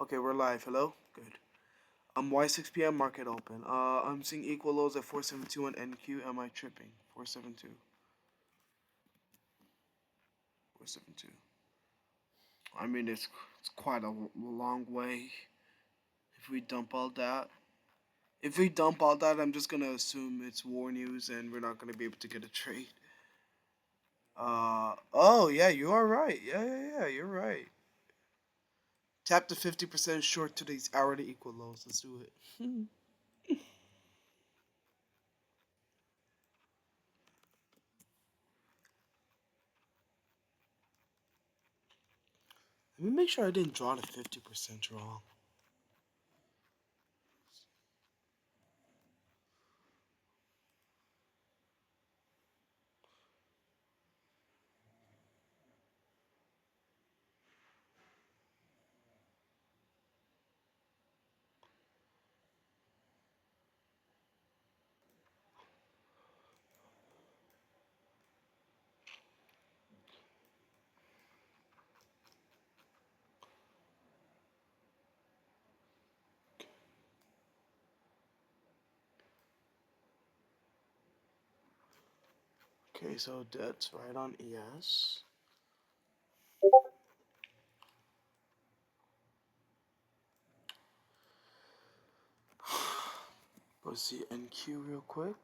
Okay, we're live. Hello? Good. Why 6 p.m. market open? I'm seeing equal lows at 472 on NQ. Am I tripping? 472. 472. I mean, it's quite a long way. If we dump all that, I'm just gonna assume it's war news and we're not gonna be able to get a trade. Oh yeah, you are right. Yeah, you're right. Tap the 50% short to these hourly equal lows. Let's do it. Let me make sure I didn't draw the 50% wrong. Okay, so that's right on ES. Let's see NQ real quick.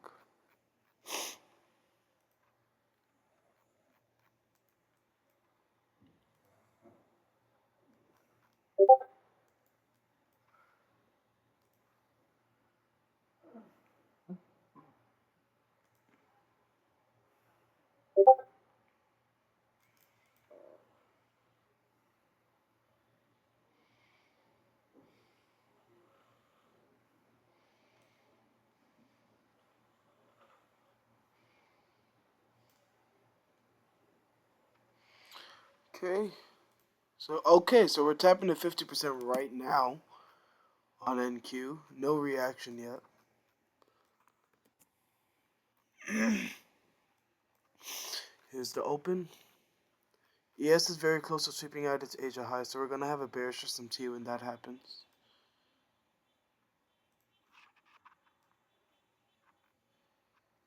So we're tapping the 50% right now on NQ. No reaction yet. Here's the open. ES is very close to sweeping out its Asia high, so we're gonna have a bearish SMT when that happens.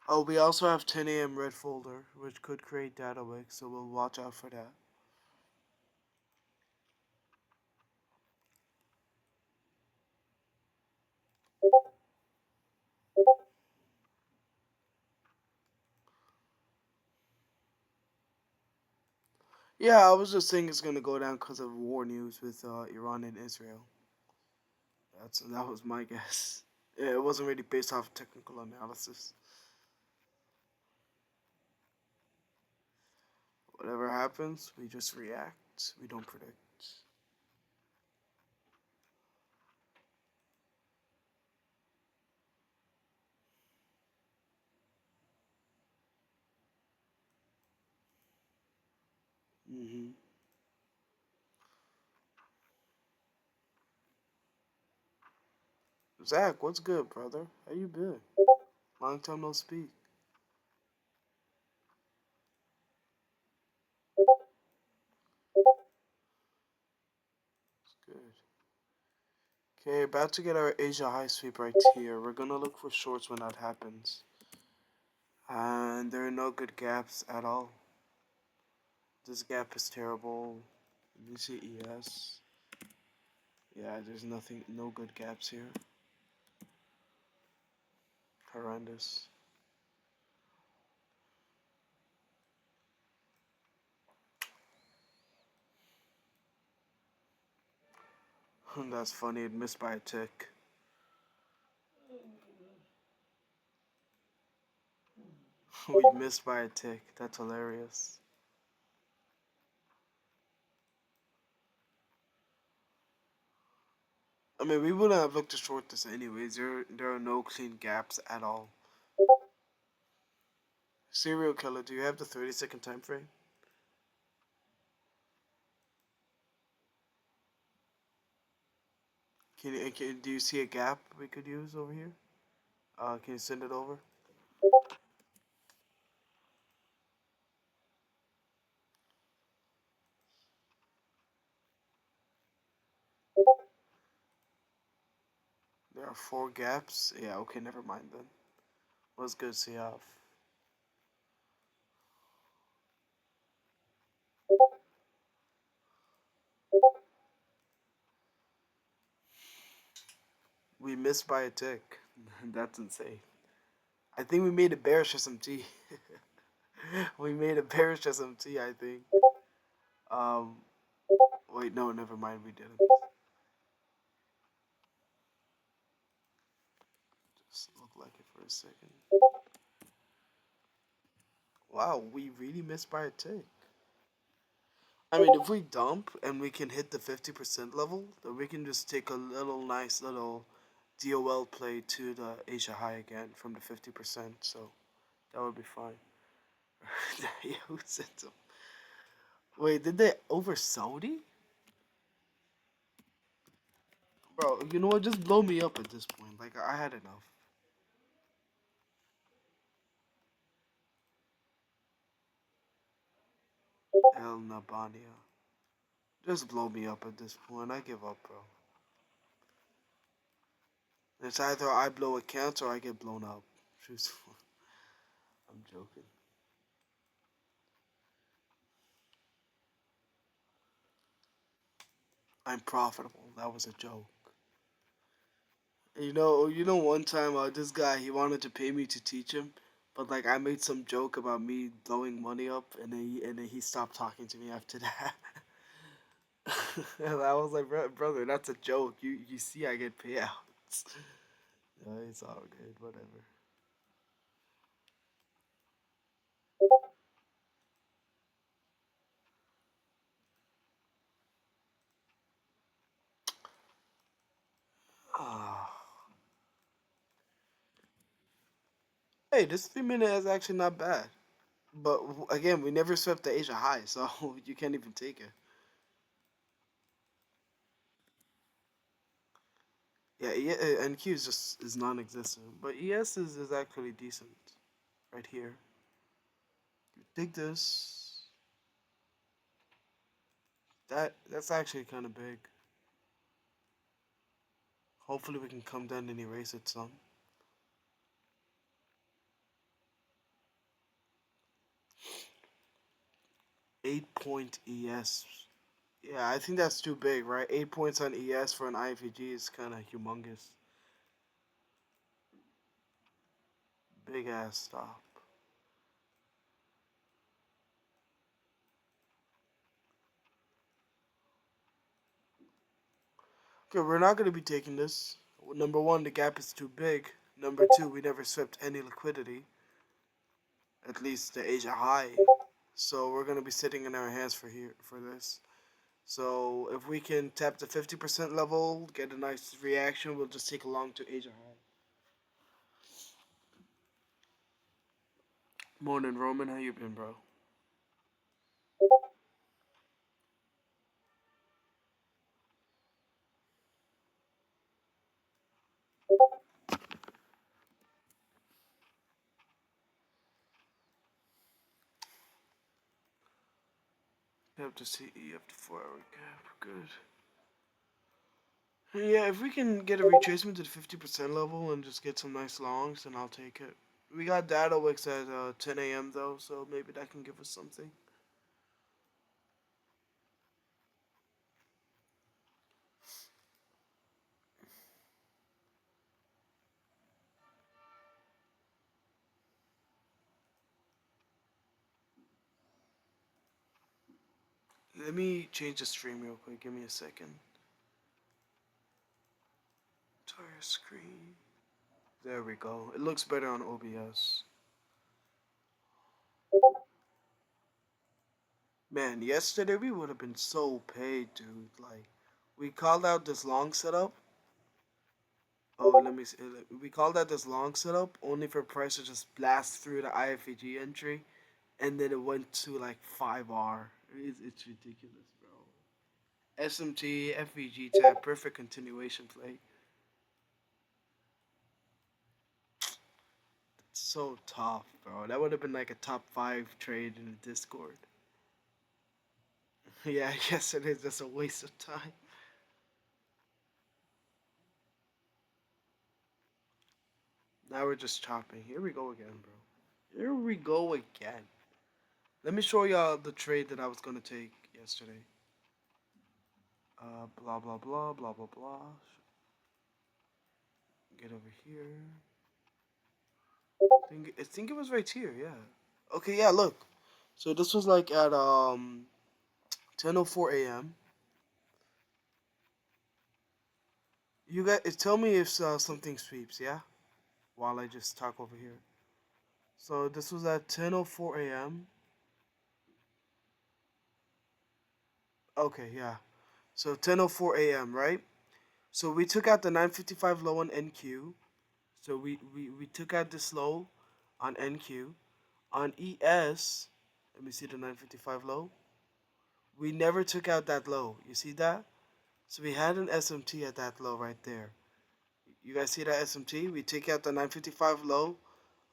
Oh, we also have 10 a.m. red folder, which could create data wicks, so we'll watch out for that. Yeah, I was just saying it's gonna go down because of war news with Iran and Israel. That was my guess. Yeah, it wasn't really based off technical analysis. Whatever happens, we just react. We don't predict. Mm-hmm. Zach, what's good, brother? How you been? Long time no speak. It's good. Okay, about to get our Asia high sweep right here. We're gonna look for shorts when that happens. And there are no good gaps at all. This gap is terrible. You see ES. Yeah, there's nothing, no good gaps here. Horrendous. That's funny, it missed by a tick. We missed by a tick. That's hilarious. I mean, we wouldn't have looked to short this anyways. There are no clean gaps at all. Serial killer, do you have the 30-second time frame? Do you see a gap we could use over here? Can you send it over? There are four gaps. Yeah, okay, never mind then. What's good, see off? We missed by a tick. That's insane. I think we made a bearish SMT. We made a bearish SMT, I think. Um, wait, no, never mind, we didn't. Just looked like it for a second. Wow, we really missed by a tick. I mean, if we dump and we can hit the 50% level, then we can just take a little nice little DOL play to the Asia high again from the 50%. So that would be fine. Yeah, who sent them? Wait, did they over Saudi? Bro, you know what? Just blow me up at this point. Like, I had enough. El Nabania. Just blow me up at this point. I give up, bro. It's either I blow accounts or I get blown up. Truthfully. I'm joking. I'm profitable. That was a joke. One time this guy he wanted to pay me to teach him, but like I made some joke about me blowing money up, and then he stopped talking to me after that. And I was like, brother, that's a joke. You see, I get payouts. It's all good, whatever. Ah, hey, this 3 minute is actually not bad. But again, we never swept the Asia high, so you can't even take it. Yeah, NQ is non-existent, but ES is actually decent right here. You take this. That's actually kind of big. Hopefully we can come down and erase it some. 8 point ES. Yeah, I think that's too big, right? 8 points on ES for an IFG is kind of humongous. Big ass stop. Okay, we're not going to be taking this. Number one, the gap is too big. Number two, we never swept any liquidity. At least the Asia high. So we're going to be sitting in our hands for this. So if we can tap the 50% level, get a nice reaction, we'll just take along to Asia high. Morning, Roman. How you been, bro? You have to see E up to 4 hour gap. Good. Yeah, if we can get a retracement to the 50% level and just get some nice longs, then I'll take it. We got data wicks at 10 a.m. though, so maybe that can give us something. Let me change the stream real quick. Give me a second. Entire screen. There we go. It looks better on OBS. Man, yesterday we would have been so paid, dude. Like, we called out this long setup. Oh, let me see. We called out this long setup only for price to just blast through the IFAG entry, and then it went to like 5R. It's ridiculous, bro. SMT, FVG tab, perfect continuation play. It's so tough, bro. That would have been like a top 5 trade in the Discord. Yeah, I guess it is just a waste of time. Now we're just chopping. Here we go again, bro. Here we go again. Let me show y'all the trade that I was gonna take yesterday. Blah blah blah blah blah blah. Get over here. I think it was right here. Yeah. Okay. Yeah. Look. So this was like at 10:04 a.m. You guys tell me if something sweeps. Yeah. While I just talk over here. So this was at 10:04 a.m. Okay. Yeah. So 10:04 a.m. Right. So we took out the 955 low on NQ. So we took out this low on NQ. On ES, let me see the 955 low. We never took out that low. You see that? So we had an SMT at that low right there. You guys see that SMT? We take out the 955 low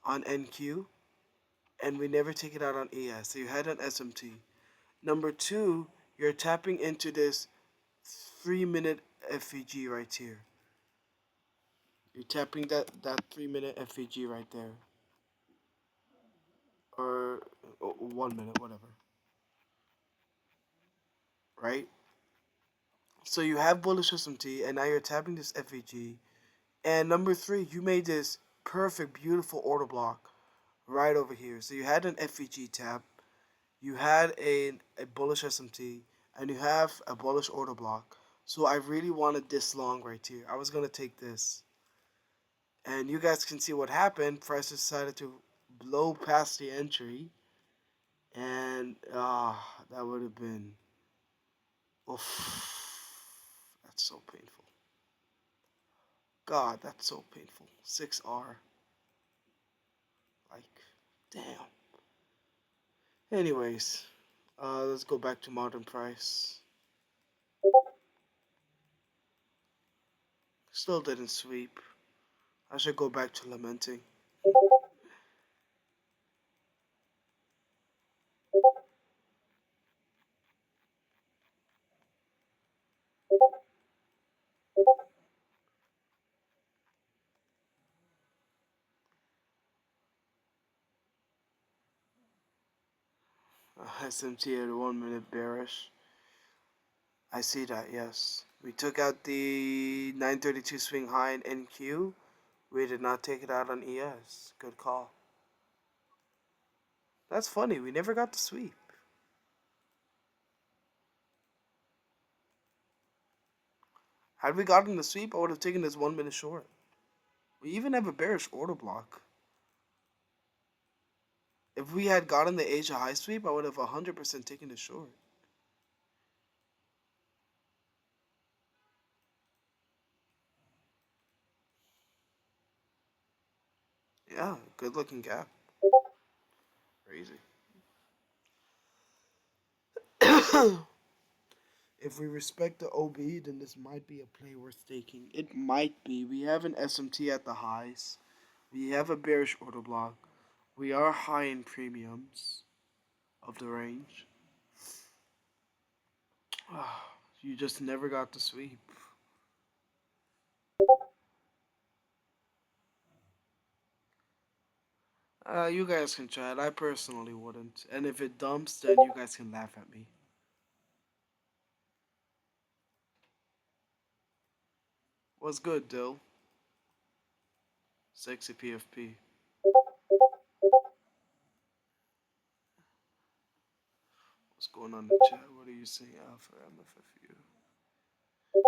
on NQ, and we never take it out on ES. So you had an SMT. Number two, you're tapping into this 3-minute FVG right here. You're tapping that 3-minute FVG right there, or 1 minute, whatever. Right? So you have bullish SMT, and now you're tapping this FVG. And number three, you made this perfect, beautiful order block right over here. So you had an FVG tap, you had a bullish SMT, and you have a bullish order block. So I really wanted this long right here. I was gonna take this, and you guys can see what happened. Price decided to blow past the entry, and that would have been, oof, that's so painful. God, that's so painful. 6R. Like, damn. Anyways, let's go back to modern price. Still didn't sweep. I should go back to lamenting. SMT at 1 minute bearish. I see that, yes. We took out the 932 swing high in NQ. We did not take it out on ES. Good call. That's funny. We never got the sweep. Had we gotten the sweep, I would have taken this 1 minute short. We even have a bearish order block. If we had gotten the Asia high sweep, I would have 100% taken the short. Yeah, good looking gap. Crazy. If we respect the OB, then this might be a play worth taking. It might be. We have an SMT at the highs. We have a bearish order block. We are high in premiums of the range. You just never got the sweep. You guys can try it. I personally wouldn't. And if it dumps, then you guys can laugh at me. What's good, Dill? Sexy PFP. What's going on in the chat? What are you saying, Alpha MFFU?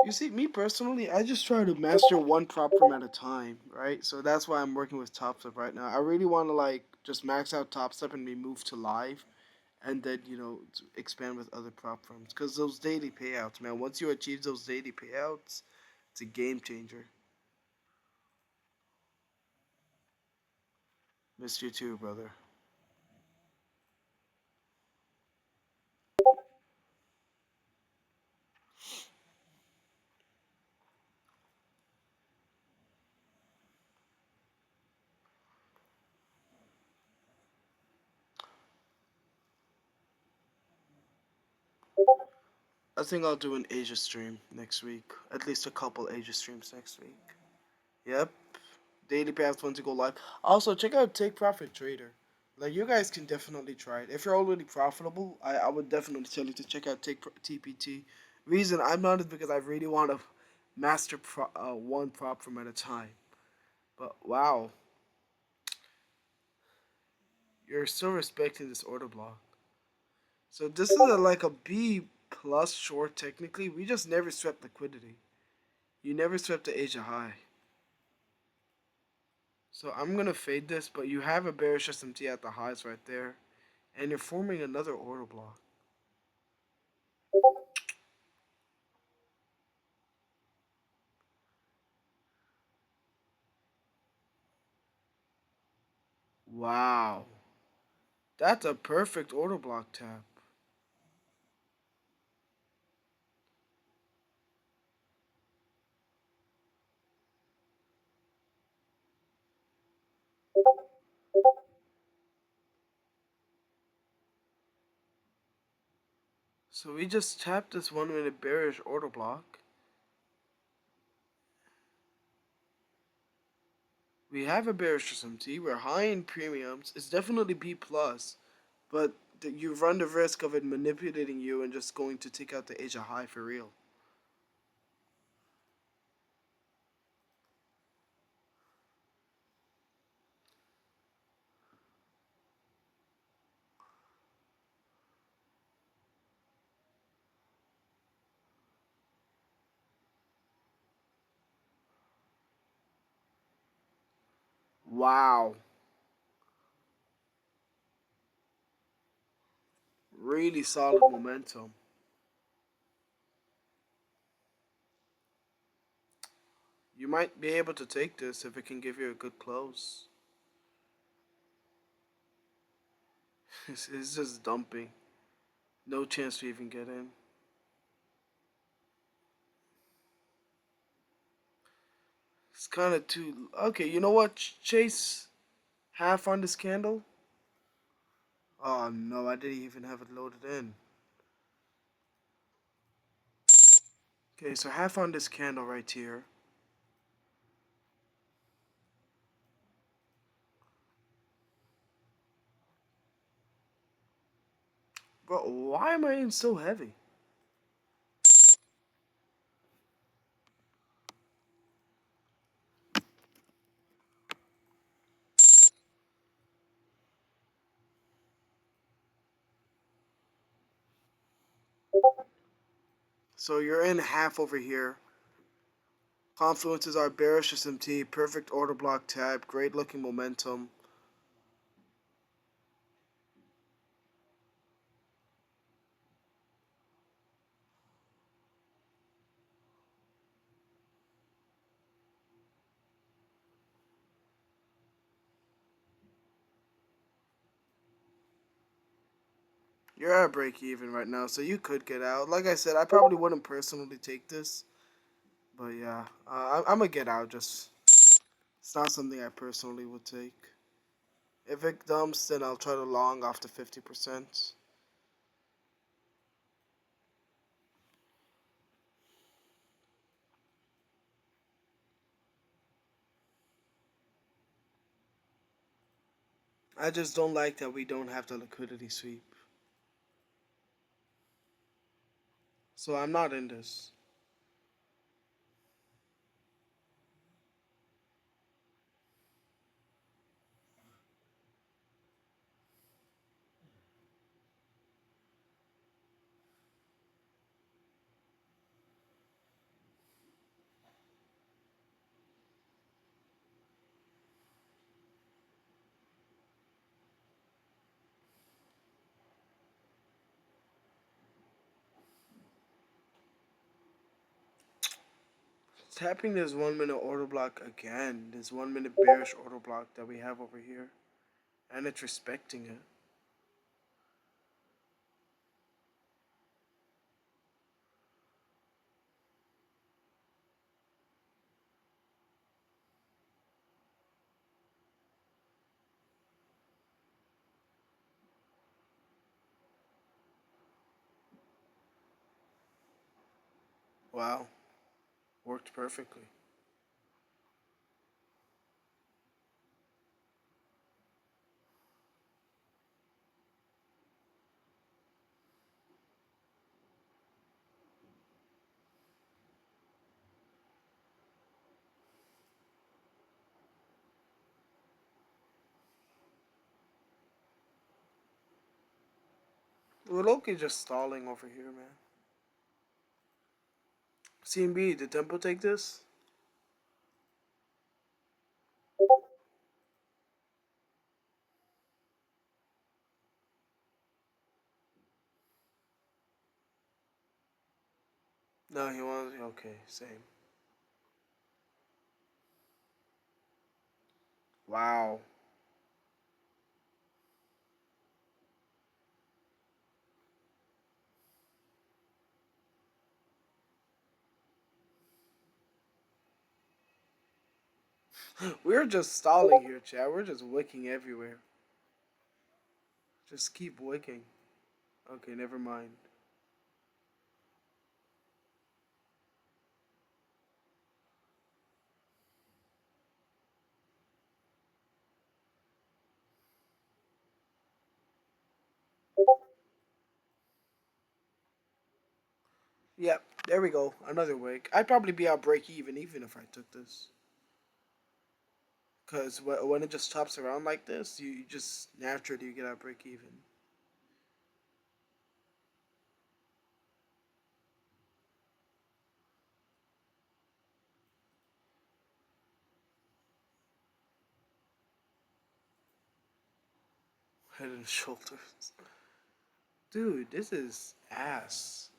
You see, me personally, I just try to master one prop firm at a time, right? So that's why I'm working with Top Step right now. I really want to like just max out Top Step and be moved to live, and then expand with other prop firms. Because those daily payouts, man, once you achieve those daily payouts, it's a game changer. Missed you too, brother. I think I'll do an Asia stream next week. At least a couple Asia streams next week. Yep. daily paths once you go live. Also, check out Take Profit Trader. Like, you guys can definitely try it. If you're already profitable, I would definitely tell you to check out TPT. Reason I'm not is because I really want to master one prop from at a time. But wow, you're still respecting this order block. So this is like a B plus short technically. We just never swept liquidity. You never swept the Asia high. So I'm gonna fade this, but you have a bearish SMT at the highs right there, and you're forming another order block. Wow, that's a perfect order block tap. So we just tapped this 1 minute bearish order block. We have a bearish SMT. We're high in premiums. It's definitely B plus, but you run the risk of it manipulating you and just going to take out the Asia high for real. Wow, really solid momentum. You might be able to take this if it can give you a good close. It's just dumping. No chance to even get in. It's kind of too. Okay, you know what? Chase half on this candle. Oh no, I didn't even have it loaded in. Okay, so half on this candle right here. Bro, why am I in so heavy? So you're in half over here. Confluences are bearish SMT, perfect order block tab, great looking momentum. You're at break even right now, so you could get out. Like I said, I probably wouldn't personally take this, but yeah, I'm gonna get out. Just it's not something I personally would take. If it dumps, then I'll try to long off the 50%. I just don't like that we don't have the liquidity sweep. So I'm not in this. Tapping this 1 minute order block again, this 1 minute bearish order block that we have over here, and it's respecting it. Wow, worked perfectly. We're Loki just stalling over here, man. CMB, did Tempo take this? No, he wants. Okay, same. Wow. We're just stalling here, chat. We're just wicking everywhere. Just keep wicking. Okay, never mind. Yep, there we go. Another wick. I'd probably be out break even if I took this. Because when it just tops around like this, you just naturally get out break even. Head and shoulders. Dude, this is ass.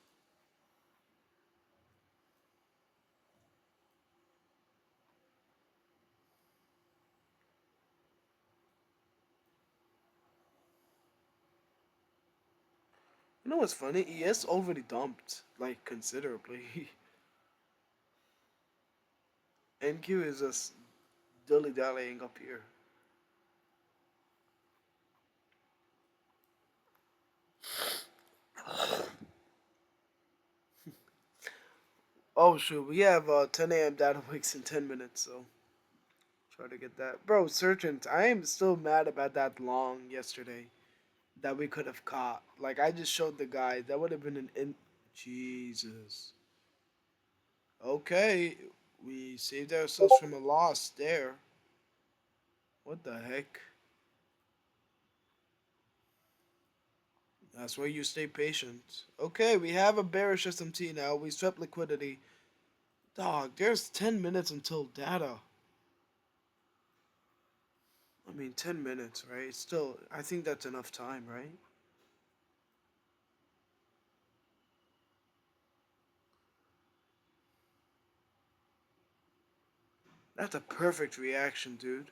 You know what's funny? ES already dumped, like, considerably. NQ is just dilly-dallying up here. Oh, shoot. We have 10 a.m. data wicks in 10 minutes, so try to get that. Bro, Surgeons, I am still mad about that long yesterday that we could have caught. Like, I just showed the guy. That would have been an Jesus. Okay. We saved ourselves from a loss there. What the heck? That's where you stay patient. Okay, we have a bearish SMT now. We swept liquidity. Dog, there's 10 minutes until data. I mean, 10 minutes, right? Still, I think that's enough time, right? That's a perfect reaction, dude.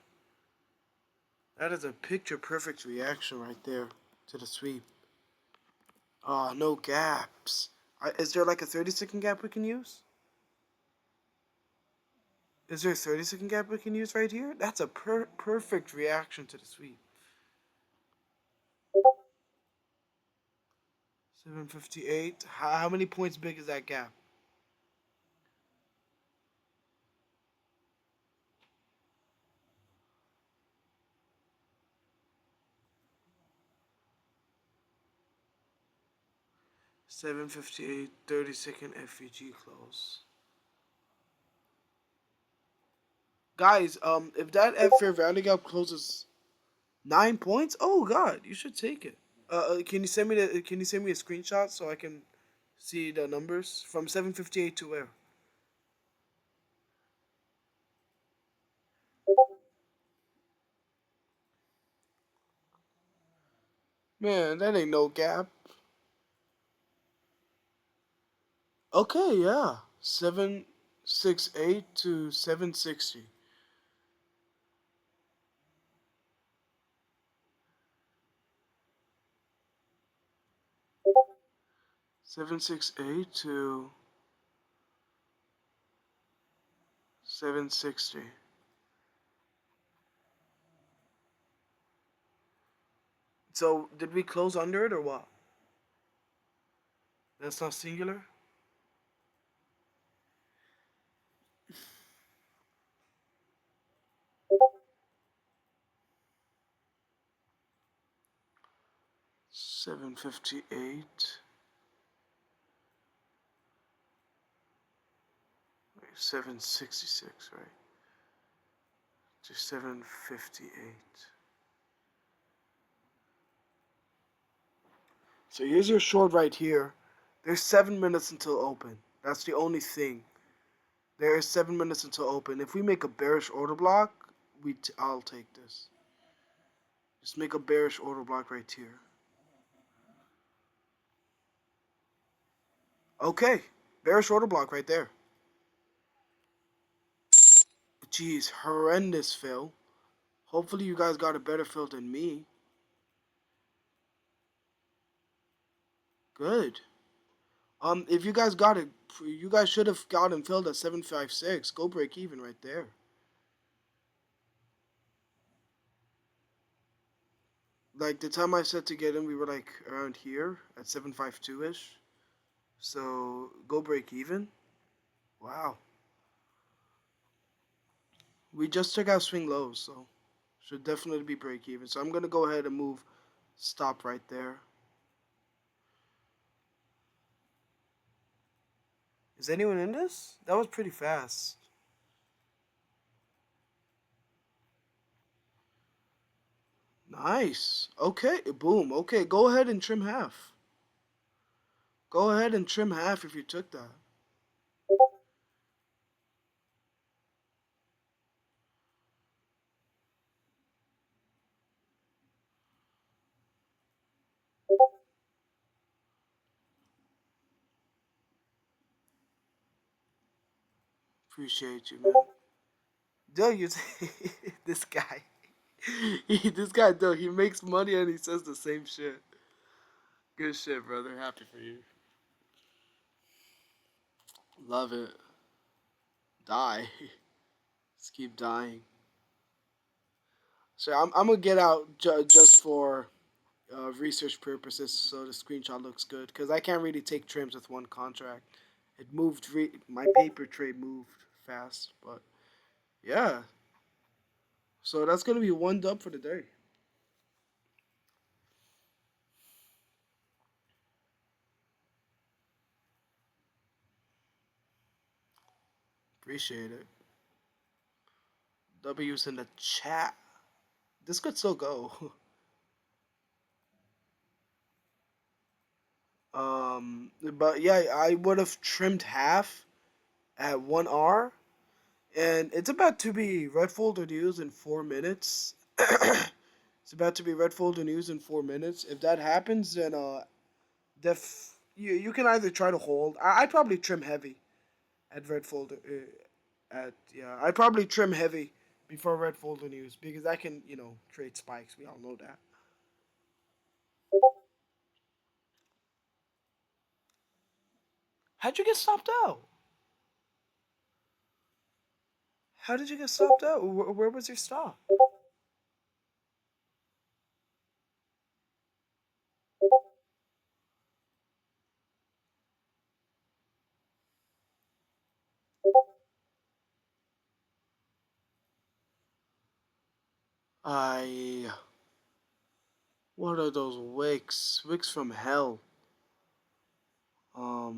That is a picture perfect reaction right there to the sweep. Oh, no gaps. Is there like a 30-second gap we can use? Is there a 30-second gap we can use right here? That's a perfect reaction to the sweep. 758. How many points big is that gap? 758, 30-second FVG close. Guys, if that F fair value gap closes 9 points, oh god, you should take it. Can you send me the? Can you send me a screenshot so I can see the numbers from 758 to where? Man, that ain't no gap. Okay, yeah, 768 to 760. 768 to 760. So did we close under it or what? That's not singular. 758. 766, right? To 758. So here's your short right here. There's 7 minutes until open. That's the only thing. There is 7 minutes until open. If we make a bearish order block, I'll take this. Just make a bearish order block right here. Okay, bearish order block right there. Jeez, horrendous fill. Hopefully you guys got a better fill than me. Good. If you guys got it, you guys should have gotten filled at 756. Go break even right there. Like the time I said to get in, we were like around here at 752 ish. So go break even. Wow. We just took out swing lows, so should definitely be break even. So I'm gonna go ahead and move stop right there. Is anyone in this? That was pretty fast. Nice. Okay, boom. Okay, go ahead and trim half. Go ahead and trim half if you took that. Appreciate you, man. Dude, you this guy. This guy, dude, he makes money and he says the same shit. Good shit, brother. Happy for you. Love it. Die. Just keep dying. So I'm gonna get out just for research purposes, so the screenshot looks good. Because I can't really take trims with one contract. It moved. My paper trade moved fast, but yeah. So that's gonna be one dub for the day. Appreciate it. W's in the chat. This could still go. But yeah, I would have trimmed half at 1R, and it's about to be red folder news in 4 minutes. It's about to be red folder news in 4 minutes. If that happens, then you can either try to hold. I'd probably trim heavy at red folder. I'd probably trim heavy before red folder news because I can trade spikes. We all know that. How'd you get stopped out? How did you get stopped out? Where was your stop? I. What are those wicks? Wicks from hell. Let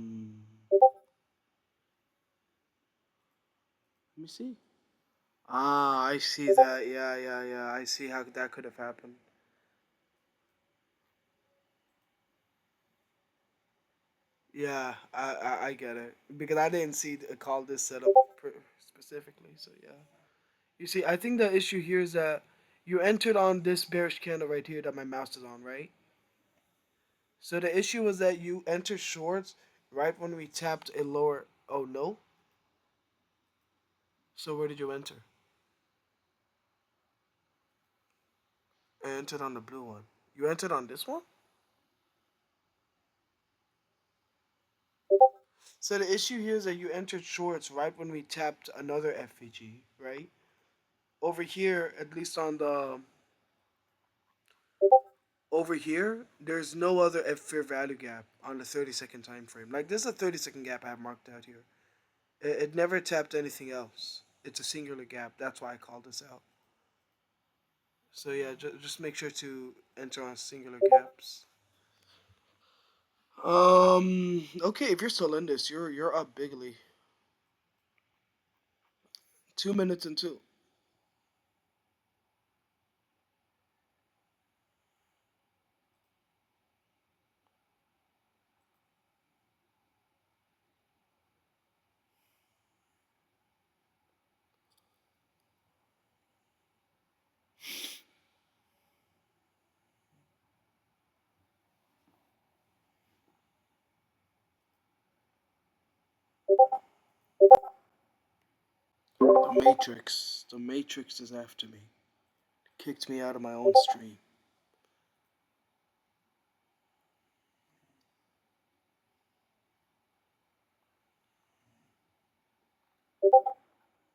me see. Ah, I see that. Yeah, yeah, yeah. I see how that could have happened. Yeah, I get it because I didn't see call this setup specifically. So yeah, you see, I think the issue here is that you entered on this bearish candle right here that my mouse is on, right? So the issue was that you entered shorts right when we tapped a lower. Oh no. So where did you enter? I entered on the blue one. You entered on this one? So the issue here is that you entered shorts right when we tapped another FVG, right? Over here, at least on the over here, there's no other fair value gap on the 30-second time frame. Like this is a 30-second gap I have marked out here. It never tapped anything else. It's a singular gap. That's why I called this out. So yeah, just make sure to enter on singular gaps. Okay, if you're still in this, you're up bigly. 2 minutes and two. Matrix. The Matrix is after me. Kicked me out of my own stream.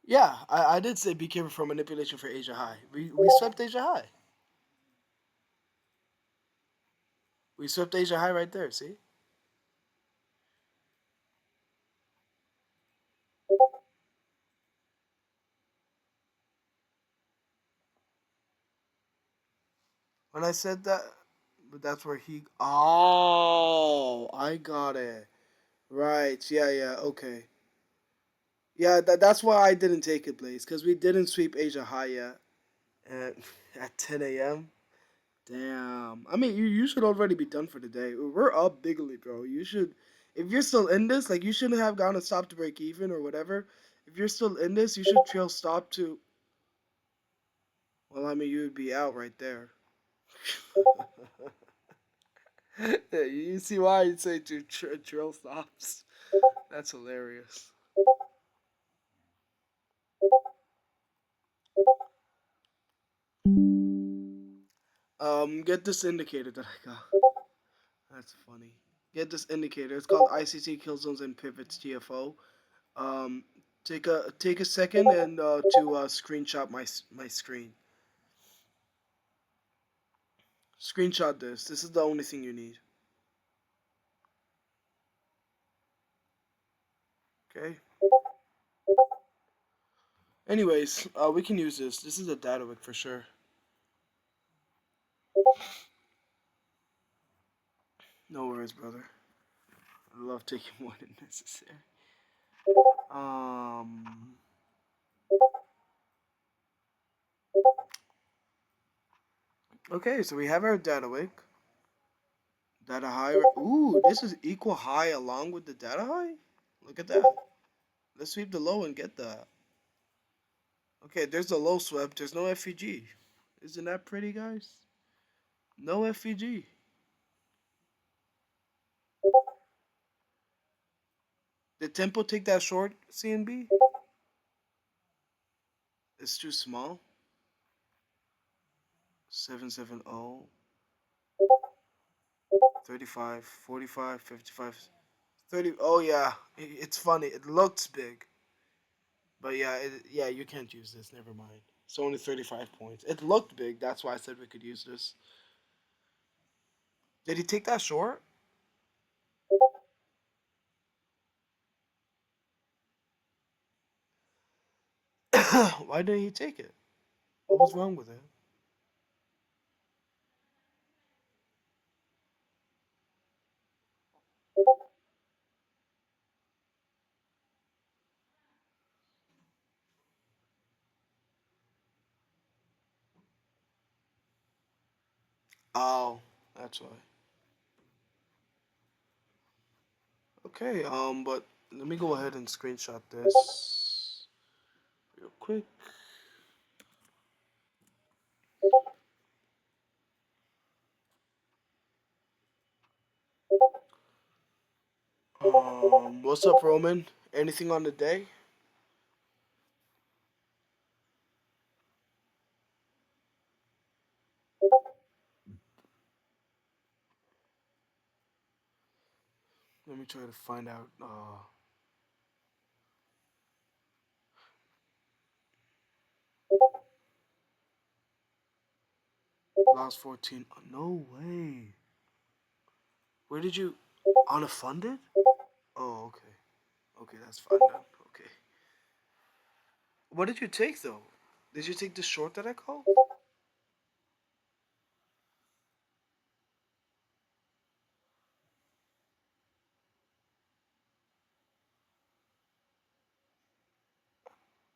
Yeah, I did say be careful for manipulation for Asia High. We swept Asia High. We swept Asia High right there, see? When I said that, but that's where he. Oh, I got it. Right. Yeah, yeah, okay. Yeah, that's why I didn't take it, Blaze, because we didn't sweep Asia High yet at, at 10 a.m. Damn. I mean, you should already be done for the day. We're up bigly, bro. You should, if you're still in this, like, you shouldn't have gone to stop to break even or whatever. If you're still in this, you should trail stop to. Well, I mean, you would be out right there. Yeah, you see why I'd say to trail stops? That's hilarious. Get this indicator that I got. That's funny. Get this indicator. It's called ICT Kill Zones and Pivots TFO. Um, take a second and to screenshot my screen. Screenshot this. This is the only thing you need. Okay. Anyways, we can use this. This is a data wick for sure. No worries, brother. I love taking more than necessary. Um. Okay, so we have our data wick. Data high. Ooh, this is equal high along with the data high. Look at that. Let's sweep the low and get that. Okay, there's the low swept. There's no FEG. Isn't that pretty, guys? No FEG. Did Tempo take that short, CNB? It's too small. 770, 35, 45, 55, 30. Oh, yeah. It's funny. It looks big. But yeah, yeah, you can't use this. Never mind. It's only 35 points. It looked big. That's why I said we could use this. Did he take that short? Why didn't he take it? What was wrong with it? Oh, that's why. Okay, but let me go ahead and screenshot this real quick. What's up, Roman? Anything on the day? Let me try to find out. Last 14. No way. Where did you? On a funded? Oh, okay. Okay, that's fine then. Okay. What did you take though? Did you take the short that I called?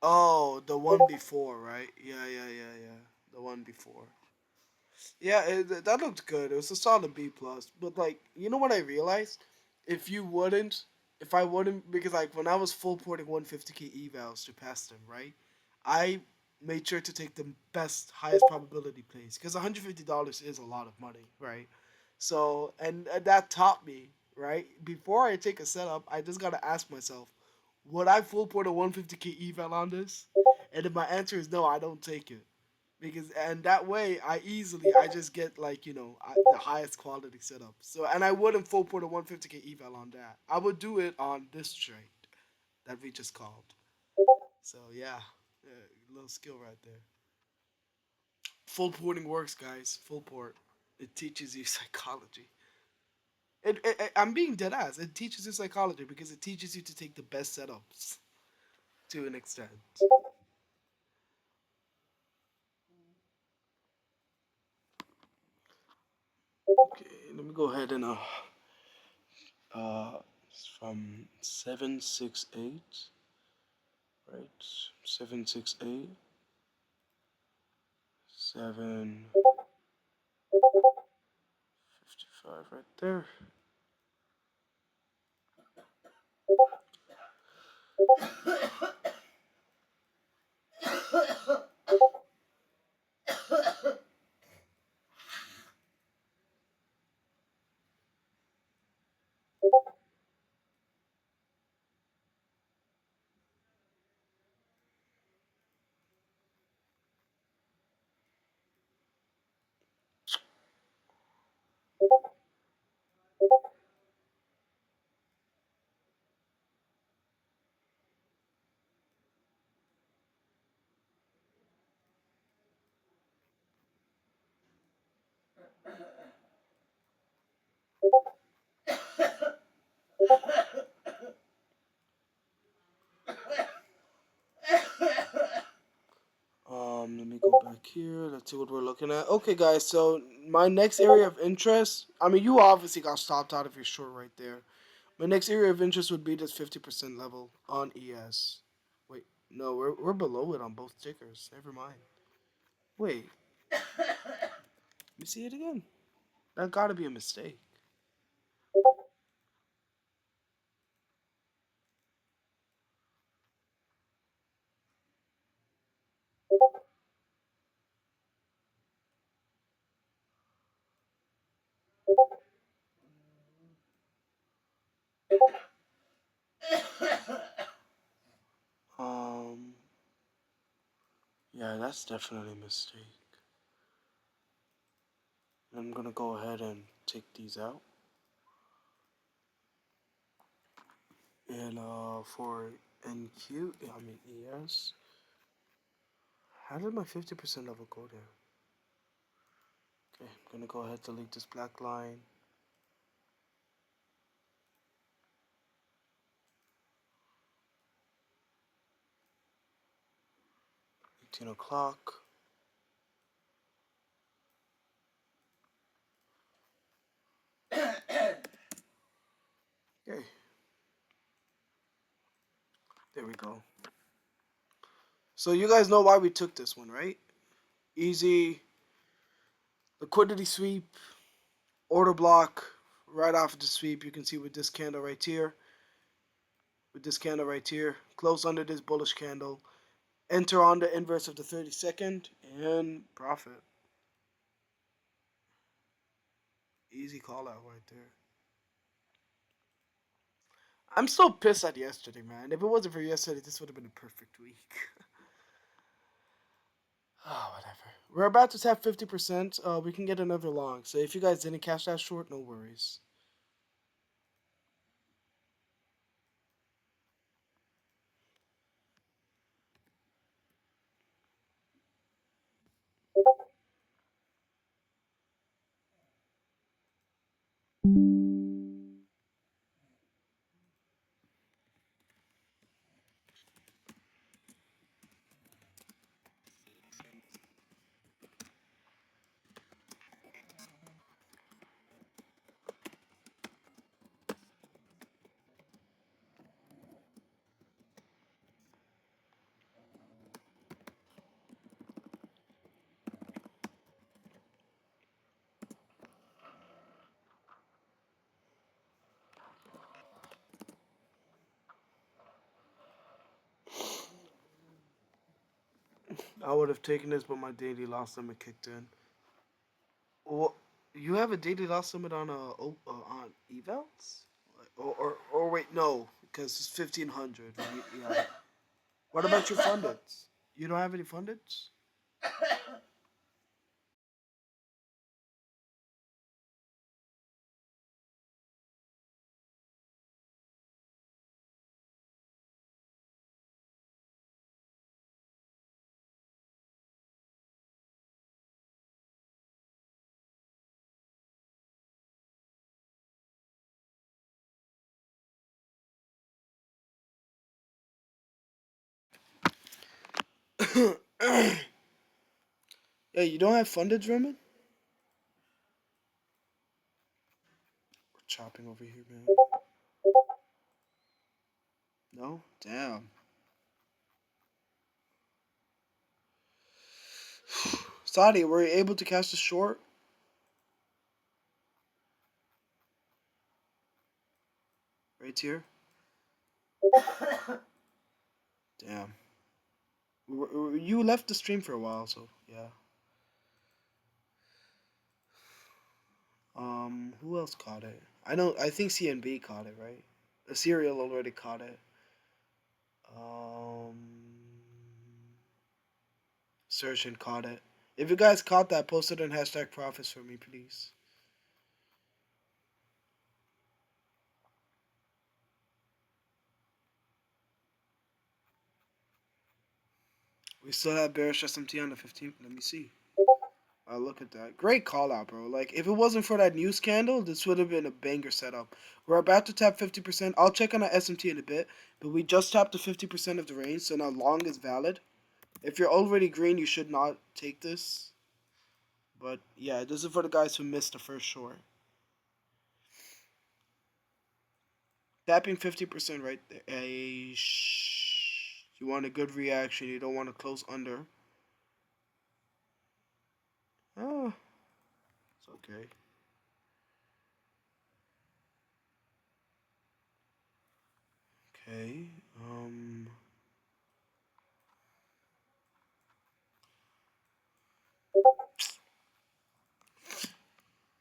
Oh, the one before, right? Yeah, yeah, yeah, yeah. The one before. Yeah, that looked good. It was a solid B plus. But like, you know what I realized? If you wouldn't, if I wouldn't, because like when I was full porting 150k evals to pass them, right? I made sure to take the best, highest probability plays because $150 is a lot of money, right? So, and that taught me, right? Before I take a setup, I just gotta ask myself, would I full port a 150k eval on this? And if my answer is no, I don't take it. And that way I just get like the highest quality setup. So and I wouldn't full port a 150k eval on that. I would do it on this trade that we just called. So yeah, little skill right there. Full porting works, guys. Full port. It teaches you psychology. I'm being dead ass. It teaches you psychology because it teaches you to take the best setups to an extent. Okay, let me go ahead and it's from 768, right? 768, 755 right there. Let me go back here. Let's see what we're looking at. Okay, guys. So my next area of interest. I mean, you obviously got stopped out of your short right there. My next area of interest would be this 50% level on ES. Wait, no, we're below it on both tickers. Never mind. Wait, let me see it again. That gotta be a mistake. Um, yeah, that's definitely a mistake. I'm gonna go ahead and take these out. And for NQ, I mean ES, how did my 50% level go there? Okay, I'm gonna go ahead and delete this black line. 18 o'clock. Okay, there we go. So you guys know why we took this one, right? Easy liquidity sweep, order block, right off of the sweep. You can see with this candle right here, close under this bullish candle, enter on the inverse of the 30-second, and profit. Easy call out right there. I'm still pissed at yesterday, man. If it wasn't for yesterday, this would have been a perfect week. Oh, whatever. We're about to tap 50%. We can get another long. So if you guys didn't cash that short, no worries. I would have taken this, but my daily loss limit kicked in. Well, you have a daily loss limit on on evals? Or wait, no, because it's 1,500. Yeah. What about your fundeds? You don't have any funded? Yeah, you don't have funded, Roman? We're chopping over here, man. No? Damn. Saudi, were you able to catch the short? Right here? Damn. You left the stream for a while, so yeah. Who else caught it? I think CNB caught it, right? The serial already caught it. Um, Search and caught it. If you guys caught that, post it on hashtag profits for me, please. We still have bearish SMT on the 15th. Let me see. I'll look at that. Great call out, bro. Like, if it wasn't for that news scandal, this would have been a banger setup. We're about to tap 50%. I'll check on our SMT in a bit, but we just tapped the 50% of the range, so now long is valid. If you're already green, you should not take this. But yeah, this is for the guys who missed the first short. Tapping 50% right there. You want a good reaction. You don't want to close under. Oh, it's okay. Okay.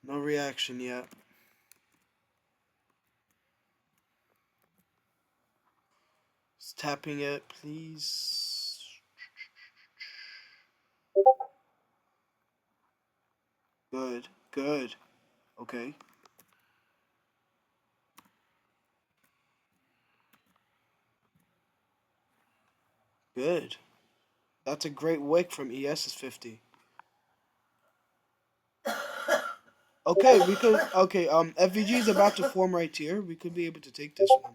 No reaction yet. Just tapping it, please. Good. Good. Okay. Good. That's a great wick from ES's 50. Okay, we could. Okay, FVG is about to form right here. We could be able to take this one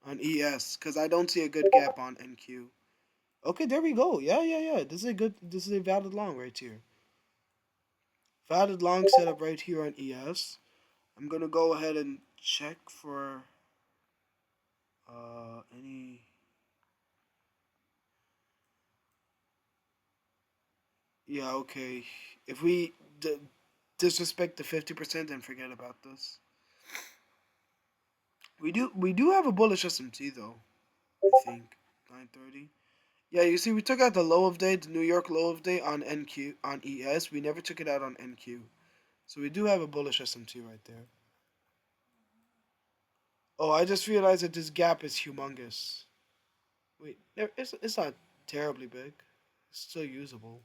on ES because I don't see a good gap on NQ. Okay, there we go. Yeah, yeah, yeah. This is a good. This is a valid long right here. Valid long setup right here on ES. I'm gonna go ahead and check for any. Yeah, okay. If we disrespect the 50%, then forget about this. We do have a bullish SMT though. I think 930. Yeah, you see, we took out the low of day, the New York low of day on NQ on ES. We never took it out on NQ, so we do have a bullish SMT right there. Oh, I just realized that this gap is humongous. Wait, it's not terribly big. It's still usable.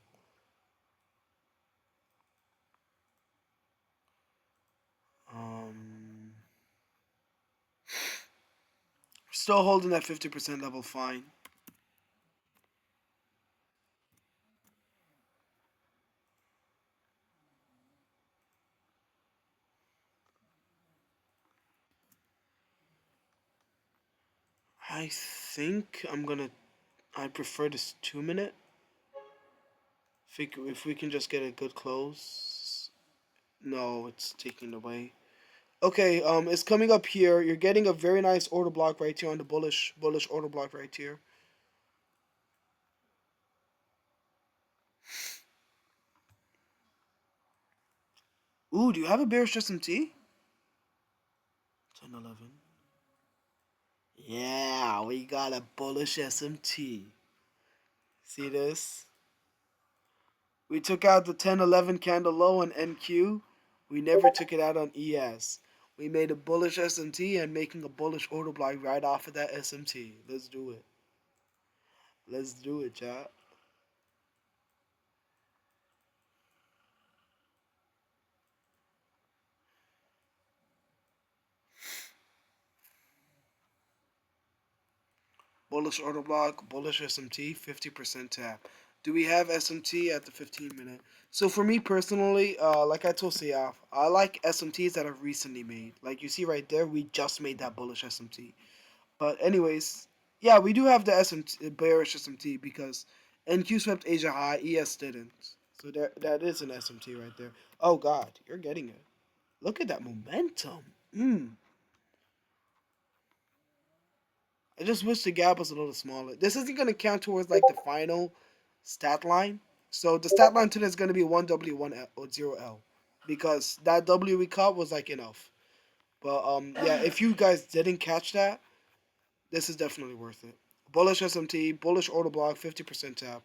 Still holding that 50% level fine. I think I prefer this 2 minute. If we can just get a good close. No, it's taking away. Okay, it's coming up here. You're getting a very nice order block right here on the bullish order block right here. Ooh, do you have a bearish SMT? 10-11. Yeah, we got a bullish SMT. See this? We took out the 10-11 candle low on NQ. We never took it out on ES. We made a bullish SMT and making a bullish order block right off of that SMT. Let's do it. Let's do it, chat. Bullish order block, bullish SMT, 50% tap. Do we have SMT at the 15 minute? So for me personally, like I told Sayaf, I like SMTs that are recently made. Like you see right there, we just made that bullish SMT. But anyways, yeah, we do have the SMT, bearish SMT because NQ swept Asia high, ES didn't. So that is an SMT right there. Oh God, you're getting it. Look at that momentum. I just wish the gap was a little smaller. This isn't going to count towards like the final stat line. So the stat line today is going to be 1W, 1L, or 0L. Because that W we caught was like enough. But yeah, if you guys didn't catch that, this is definitely worth it. Bullish SMT, bullish order block, 50% tap.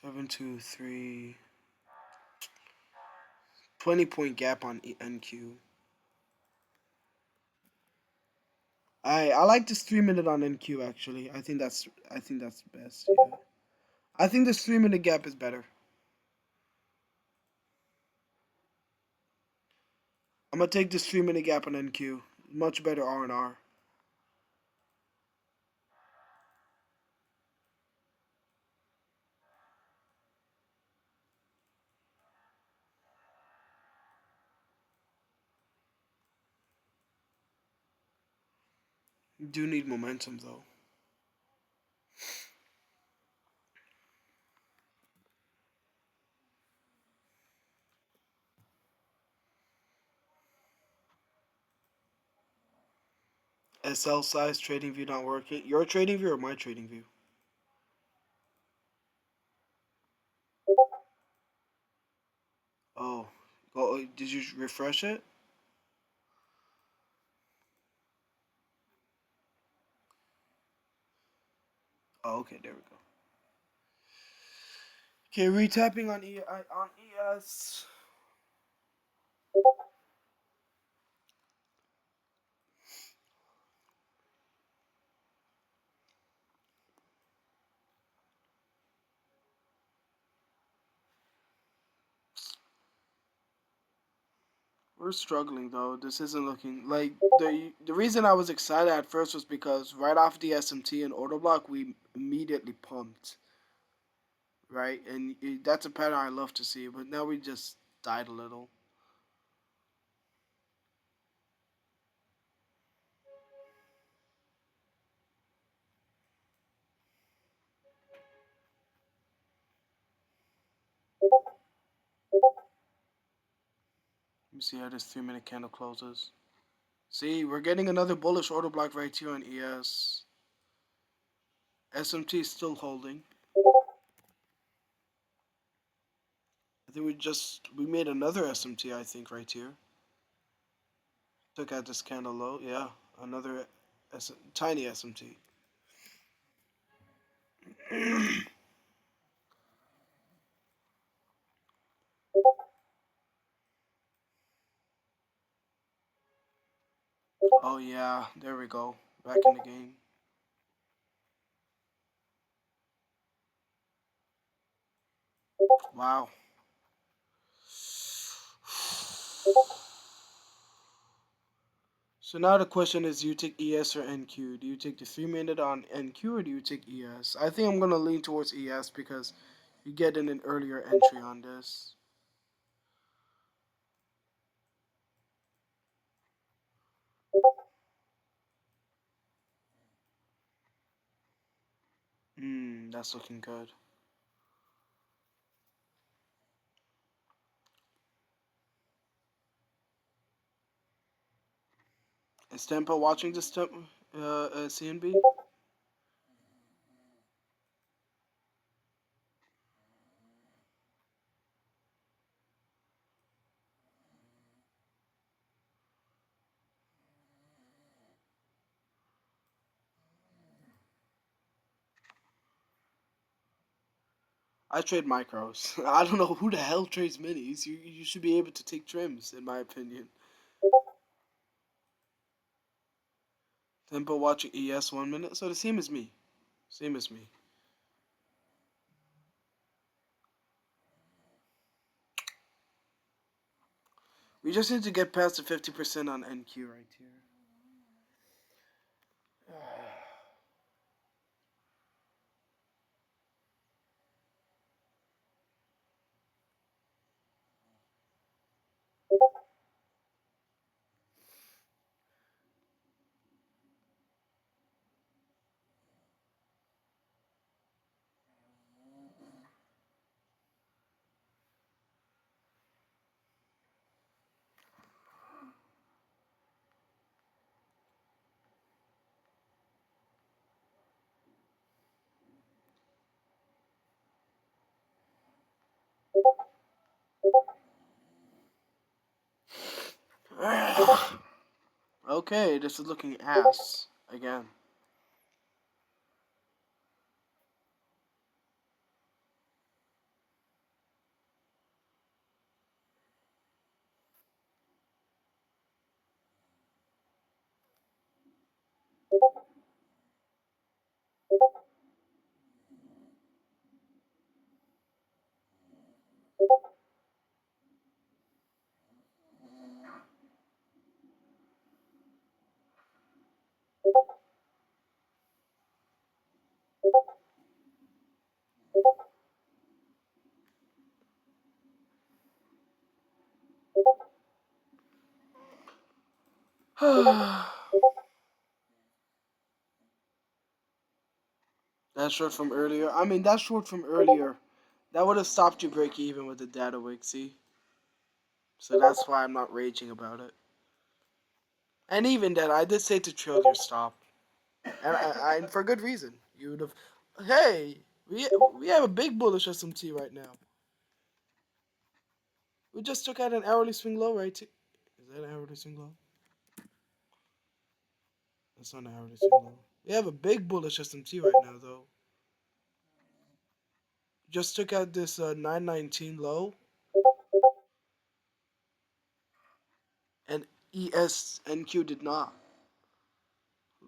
723. 20-point gap on NQ. I like this 3 minute on NQ actually. I think that's best. Yeah. I think this 3 minute gap is better. I'm gonna take this 3 minute gap on NQ. Much better R&R. You do need momentum though. SL size trading view not working. Your trading view or my trading view? Oh, did you refresh it? Oh, okay, there we go. Okay, retapping on on ES. We're struggling though. This isn't looking like the reason I was excited at first was because right off the SMT and order block we immediately pumped, right? And that's a pattern I love to see. But now we just died a little. Let me see how this 3 minute candle closes. See, we're getting another bullish order block right here on ES. SMT is still holding. I think we made another SMT. I think right here. Took out this candle low. Yeah, another tiny SMT. Oh yeah, there we go. Back in the game. Wow. So now the question is, do you take ES or NQ? Do you take the 3 minute on NQ or do you take ES? I think I'm gonna lean towards ES because you get in an earlier entry on this. That's looking good. Is Tempo watching this CNB? I trade micros. I don't know who the hell trades minis. You should be able to take trims, in my opinion. Tempo watching ES 1 minute. So the same as me. Same as me. We just need to get past the 50% on NQ right here. Okay, this is looking ass again. That's short from earlier. I mean, that's short from earlier. That would have stopped you break even with the data wick, see? So that's why I'm not raging about it. And even then, I did say to trill your stop. And for good reason. You would have... Hey! We have a big bullish SMT right now. We just took out an hourly swing low, right? Is that an hourly swing low? That's not an hourly swing low. We have a big bullish SMT right now, though. Just took out this 919 low. And ESNQ did not.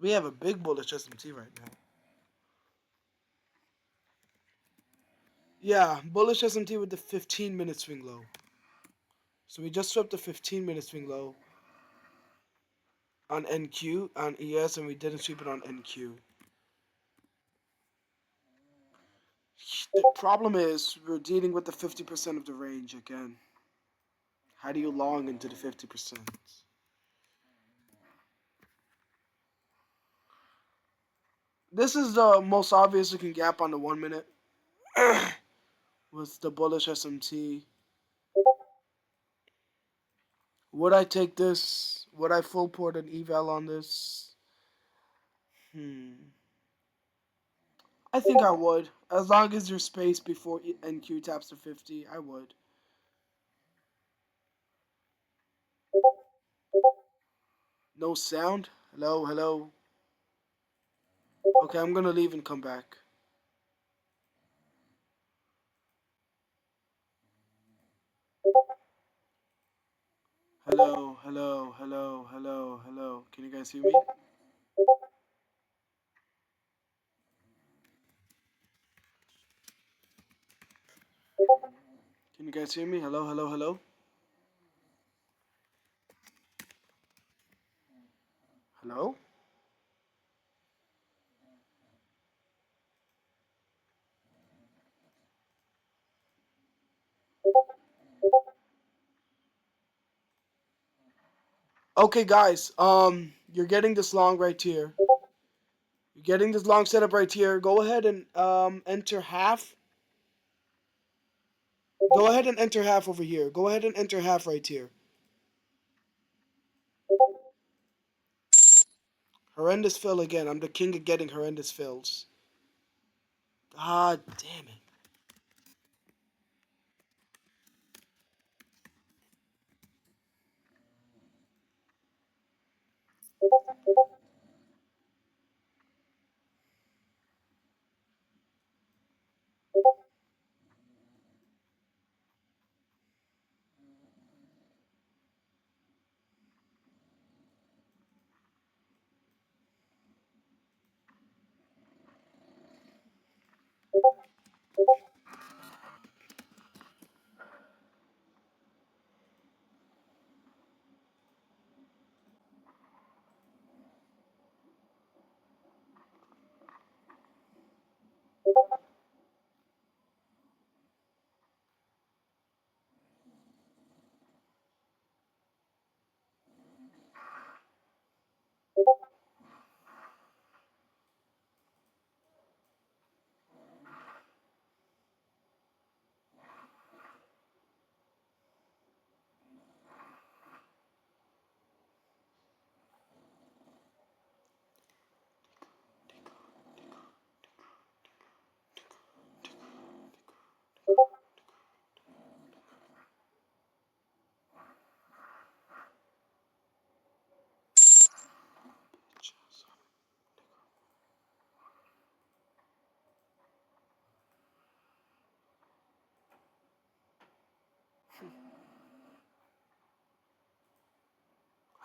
We have a big bullish SMT right now. Yeah, bullish SMT with the 15-minute swing low. So we just swept the 15-minute swing low on NQ, on ES, and we didn't sweep it on NQ. The problem is we're dealing with the 50% of the range again. How do you long into the 50%? This is the most obvious looking gap on the 1 minute with the bullish SMT. Would I take this? Would I full port an eval on this? I think I would. As long as there's space before NQ taps to 50, I would. No sound? Hello, hello. Okay, I'm gonna leave and come back. Hello, hello, hello, hello, hello. Can you guys hear me? Can you guys hear me? Hello, hello, hello. Hello? Okay, guys. You're getting this long right here. You're getting this long setup right here. Go ahead and enter half. Go ahead and enter half over here. Go ahead and enter half right here. Horrendous fill again. I'm the king of getting horrendous fills. God damn it.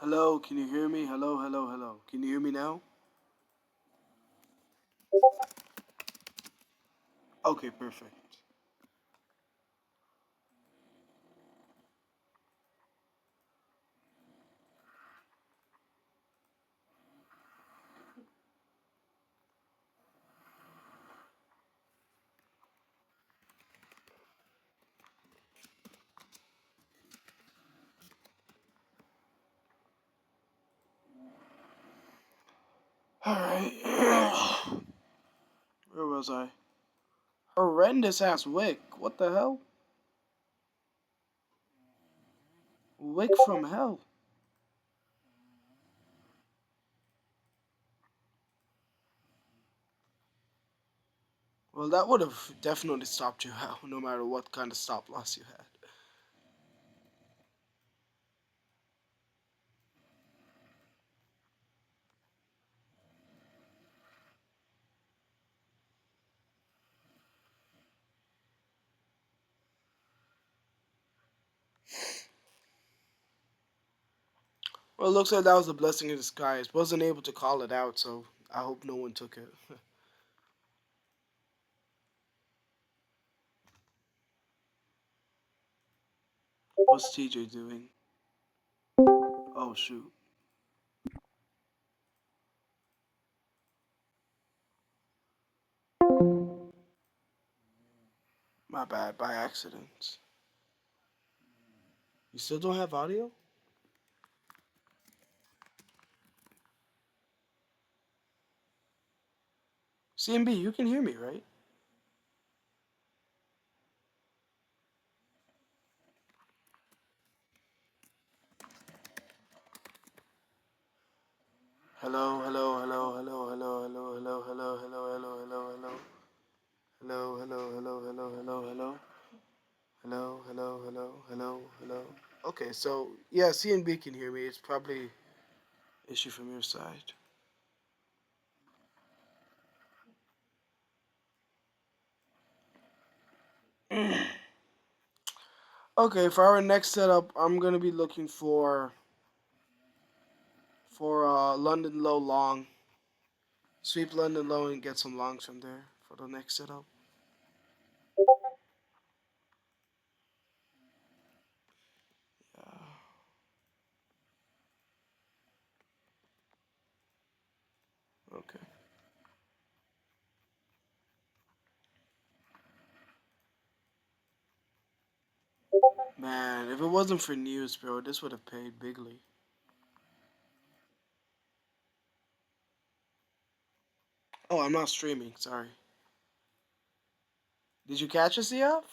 Hello, can you hear me? Hello, hello, hello. Can you hear me now? Okay, perfect. Alright. Where was I? Horrendous ass Wick. What the hell? Wick from hell. Well, that would have definitely stopped you out, no matter what kind of stop loss you had. Well, it looks like that was a blessing in disguise. Wasn't able to call it out, so I hope no one took it. What's TJ doing? Oh, shoot. My bad, by accident. You still don't have audio? CMB, you can hear me, right? Hello, hello, hello, hello, hello, hello, hello, hello, hello, hello, hello, hello. Hello, hello, hello, hello, hello, hello. Hello, hello, hello, hello, hello. Okay, so yeah, CNB can hear me. It's probably issue from your side. Okay, for our next setup, I'm gonna be looking for London low long. Sweep London low and get some longs from there for the next setup. Yeah. Okay. Man, if it wasn't for news, bro, this would have paid bigly. Oh, I'm not streaming. Sorry. Did you catch a CF?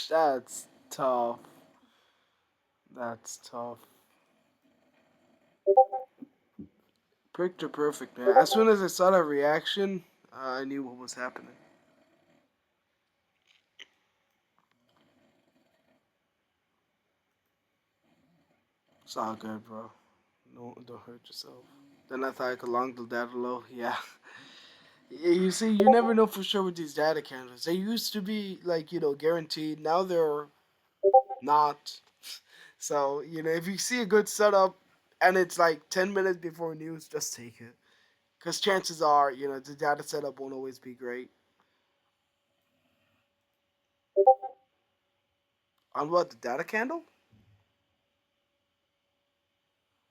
That's tough. That's tough. Picture perfect, man. As soon as I saw that reaction, I knew what was happening. It's all good, bro. No, don't hurt yourself. Then I thought I could long the data low. Yeah. Yeah, you see, you never know for sure with these data candles. They used to be like guaranteed. Now they're not. So if you see a good setup and it's like 10 minutes before news, just take it. Because chances are, the data setup won't always be great. On what, the data candle?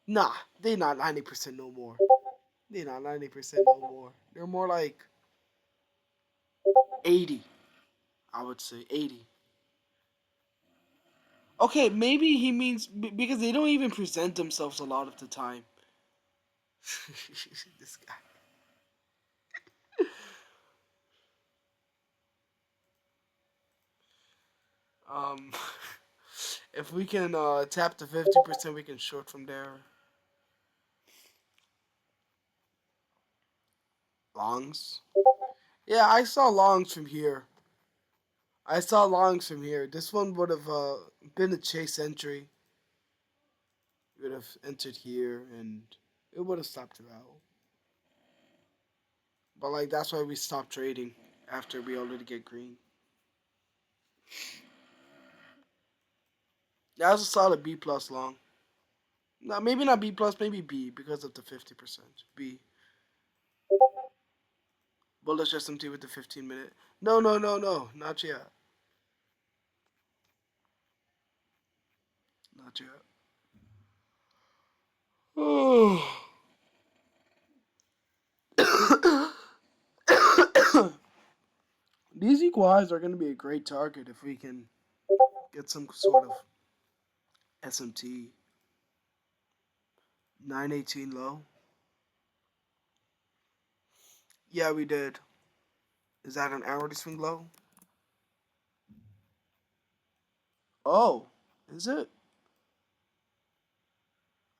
Nah, they not 90% no more. They not 90% no more. They're more like 80, I would say 80. Okay, maybe he means because they don't even present themselves a lot of the time. This guy. Um, if we can tap the 50%, we can short from there. Longs. Yeah, I saw longs from here. I saw longs from here. This one would have been a chase entry. We would have entered here and it would have stopped the route. But like that's why we stopped trading after we already get green. That was a solid B plus long. No, maybe not B plus, maybe B because of the 50%. B. Bullish SMT with the 15 minute. No, no, no, no, not yet. Not yet. Oh. These equal highs are going to be a great target if we can get some sort of SMT. 918 low. Yeah, we did. Is that an hourly swing low? Oh, is it?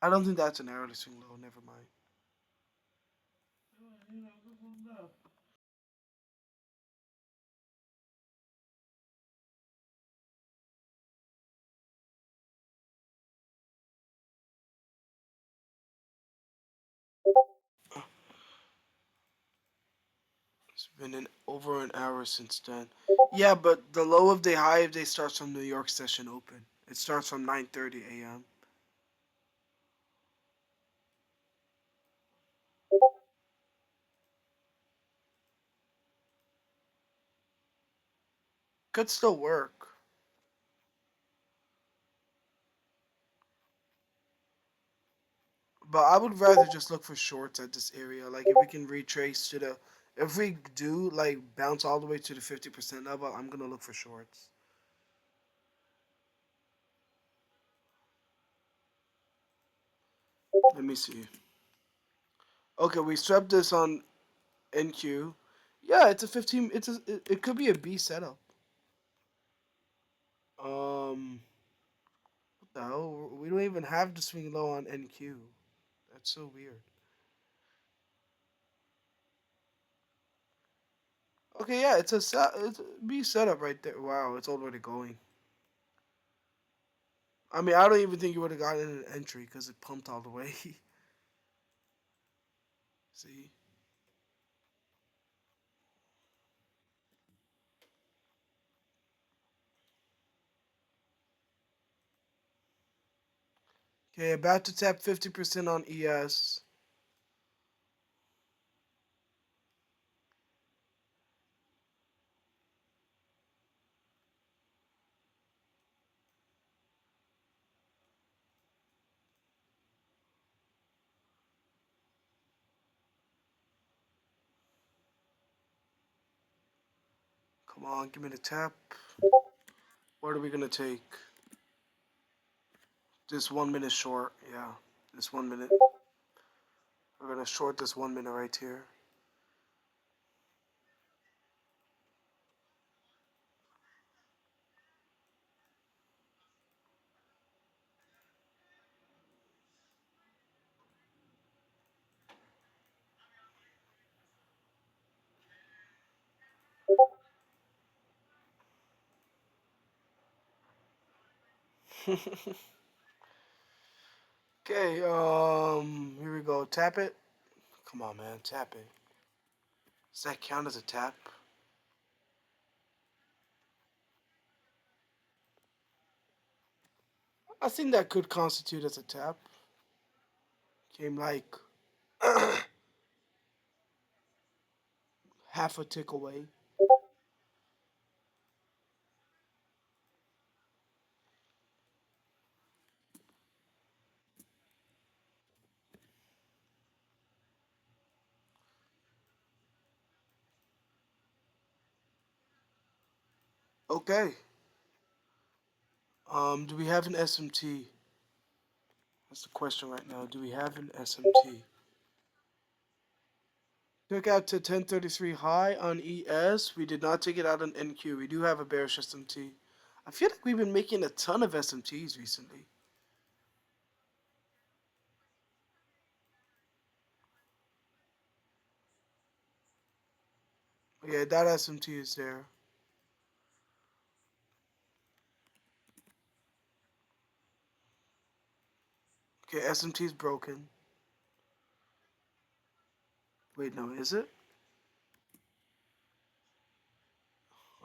I don't think that's an hourly swing low. Never mind. It's been over an hour since then. Yeah, but the low of the high of day starts from New York session open. It starts from 9:30 a.m. Could still work. But I would rather just look for shorts at this area. Like if we can retrace to the, if we do like bounce all the way to the 50% level, I'm gonna look for shorts. Let me see. Okay, we swept this on NQ. Yeah, it's a 15. It could be a B setup. What the hell? We don't even have the swing low on NQ. That's so weird. Okay, yeah, it's a B setup right there. Wow, it's already going. I mean, I don't even think you would have gotten an entry because it pumped all the way. See? Okay, about to tap 50% on ES. Come on, give me the tap. What are we gonna take? This 1 minute short. Yeah, this 1 minute. We're gonna short this 1 minute right here. Okay, here we go. Tap it. Come on, man, tap it. Does that count as a tap? I think that could constitute as a tap. Came like half a tick away. Okay. Do we have an SMT? That's the question right now. Do we have an SMT? Took out to 1033 high on ES. We did not take it out on NQ. We do have a bearish SMT. I feel like we've been making a ton of SMTs recently. Yeah, that SMT is there. Okay, SMT's broken. Wait, no, is it?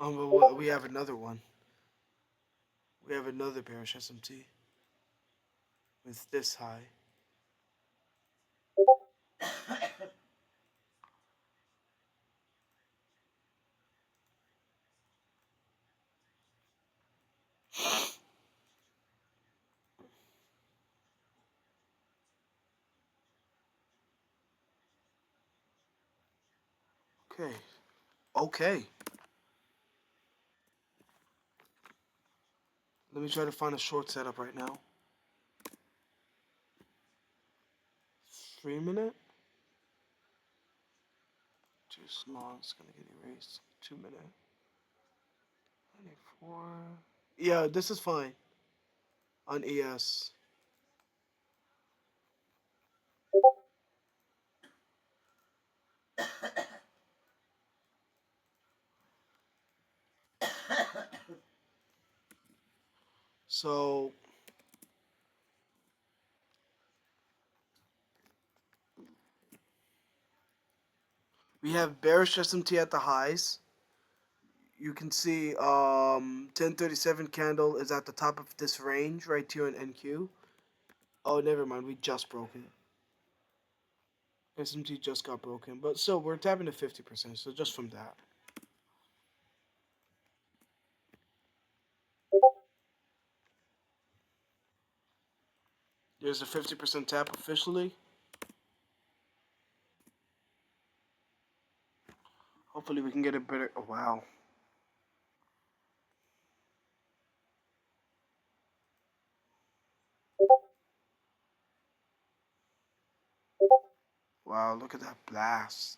But we have another one. We have another bearish SMT with this high. Okay. Okay. Let me try to find a short setup right now. 3 minute? Too small. It's gonna get erased. 2 minute. 94. Yeah, this is fine on ES. So we have bearish SMT at the highs. You can see 1037 candle is at the top of this range right here in NQ. Oh, never mind. We just broke it. SMT just got broken. But still, we're tapping to 50%. So just from that. There's a 50% tap officially. Hopefully we can get a better... Oh, wow. Wow, look at that blast.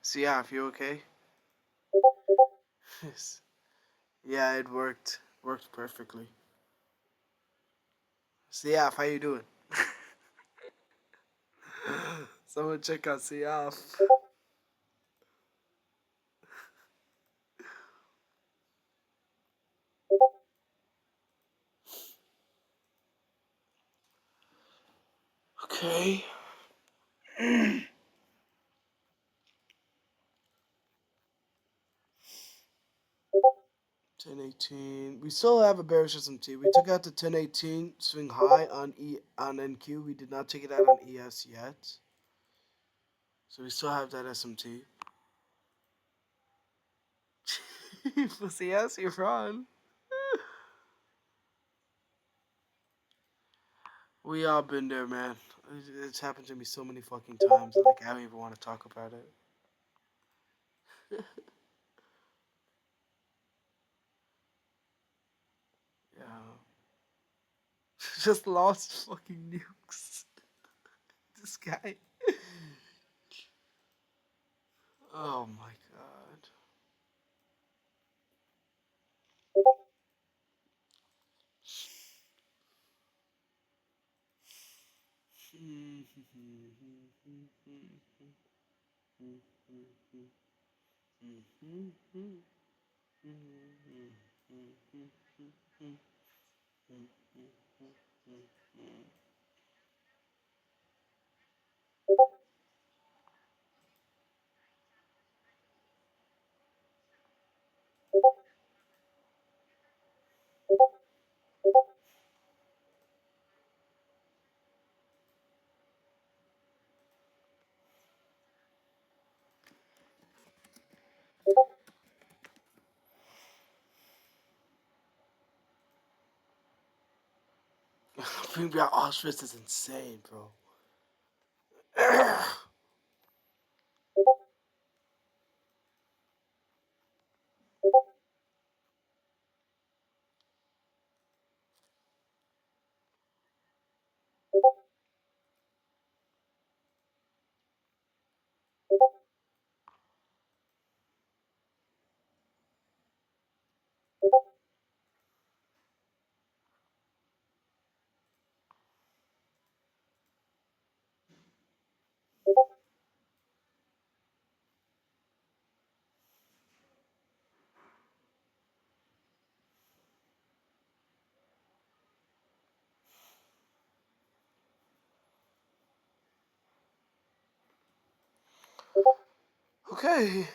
See, yeah, if you okay? Yeah, it worked. Worked perfectly. Siaf, how you doing? Someone check out Siaf. Okay. 1018. We still have a bearish SMT. We took out the 1018 swing high on NQ. We did not take it out on ES yet. So we still have that SMT. For CS, you're wrong. We all been there, man. It's happened to me so many fucking times. Like, I don't even want to talk about it. Yeah. Just lost fucking nukes. This guy. Oh my god. Bring back Auschwitz is insane, bro. Okay.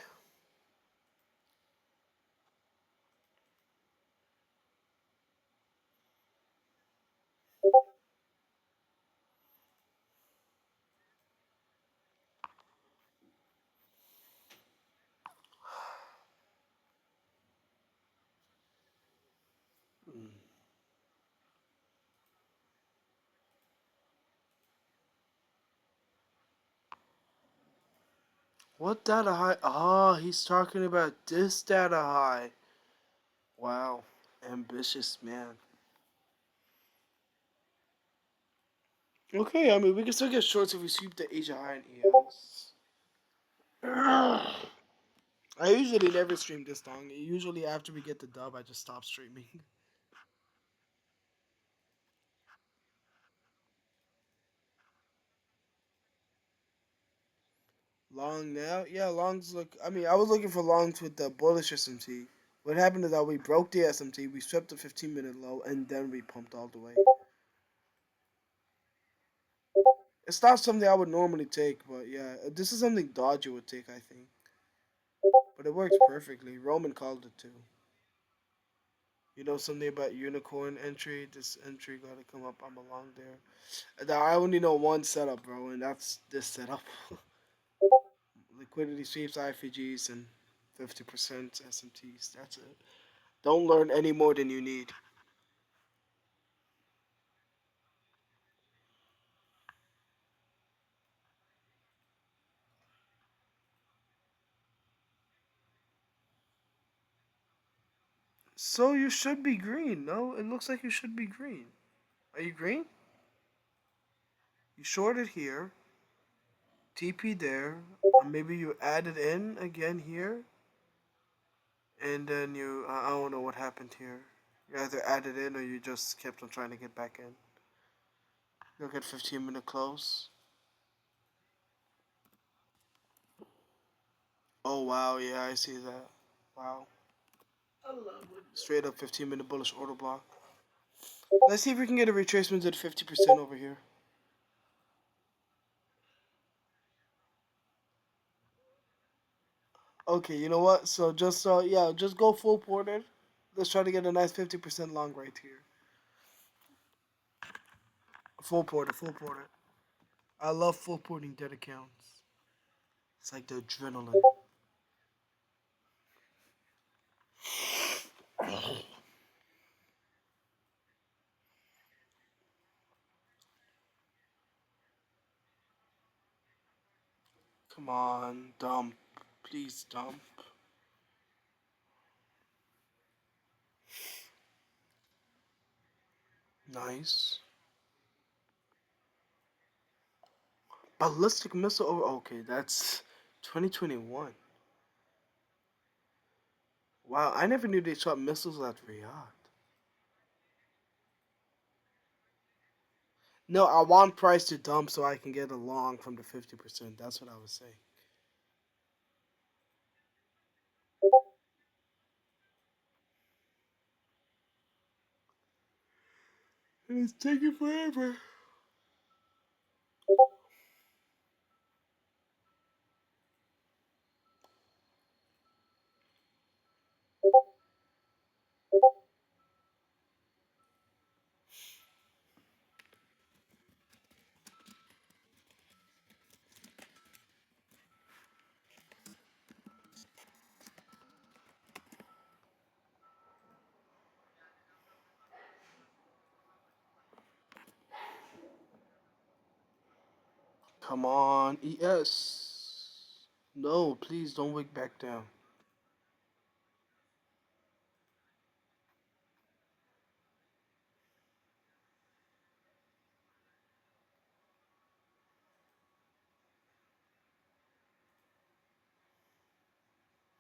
What data high? Oh, he's talking about this data high. Wow. Ambitious man. Okay, I mean, we can still get shorts if we sweep the Asia high and ES. I usually never stream this long. Usually after we get the dub, I just stop streaming. Long now? Yeah, longs look. I mean, I was looking for longs with the bullish SMT. What happened is that we broke the SMT, we swept the 15-minute low, and then we pumped all the way. It's not something I would normally take, but yeah, this is something Dodger would take, I think. But it works perfectly. Roman called it too. You know something about unicorn entry? This entry gotta come up. I'm along there. I only know one setup, bro, and that's this setup. Liquidity sweeps, IFGs, and 50% SMTs. That's it. Don't learn any more than you need. So you should be green. No, it looks like you should be green. Are you green? You shorted here. TP there. Or maybe you added in again here. And then you, I don't know what happened here. You either added in or you just kept on trying to get back in. Look at 15-minute close. Oh wow, yeah, I see that. Wow. Straight up 15-minute bullish order block. Let's see if we can get a retracement at 50% over here. Okay, you know what? So just yeah, just go full ported. Let's try to get a nice 50% long right here. Full ported, full ported. I love full porting dead accounts. It's like the adrenaline. Come on, dump. Please dump. Nice. Ballistic missile over. Okay, that's 2021. Wow, I never knew they shot missiles at Riyadh. No, I want price to dump so I can get a long from the 50%. That's what I was saying. It's taking forever. Come on, ES. No, please don't wake back down.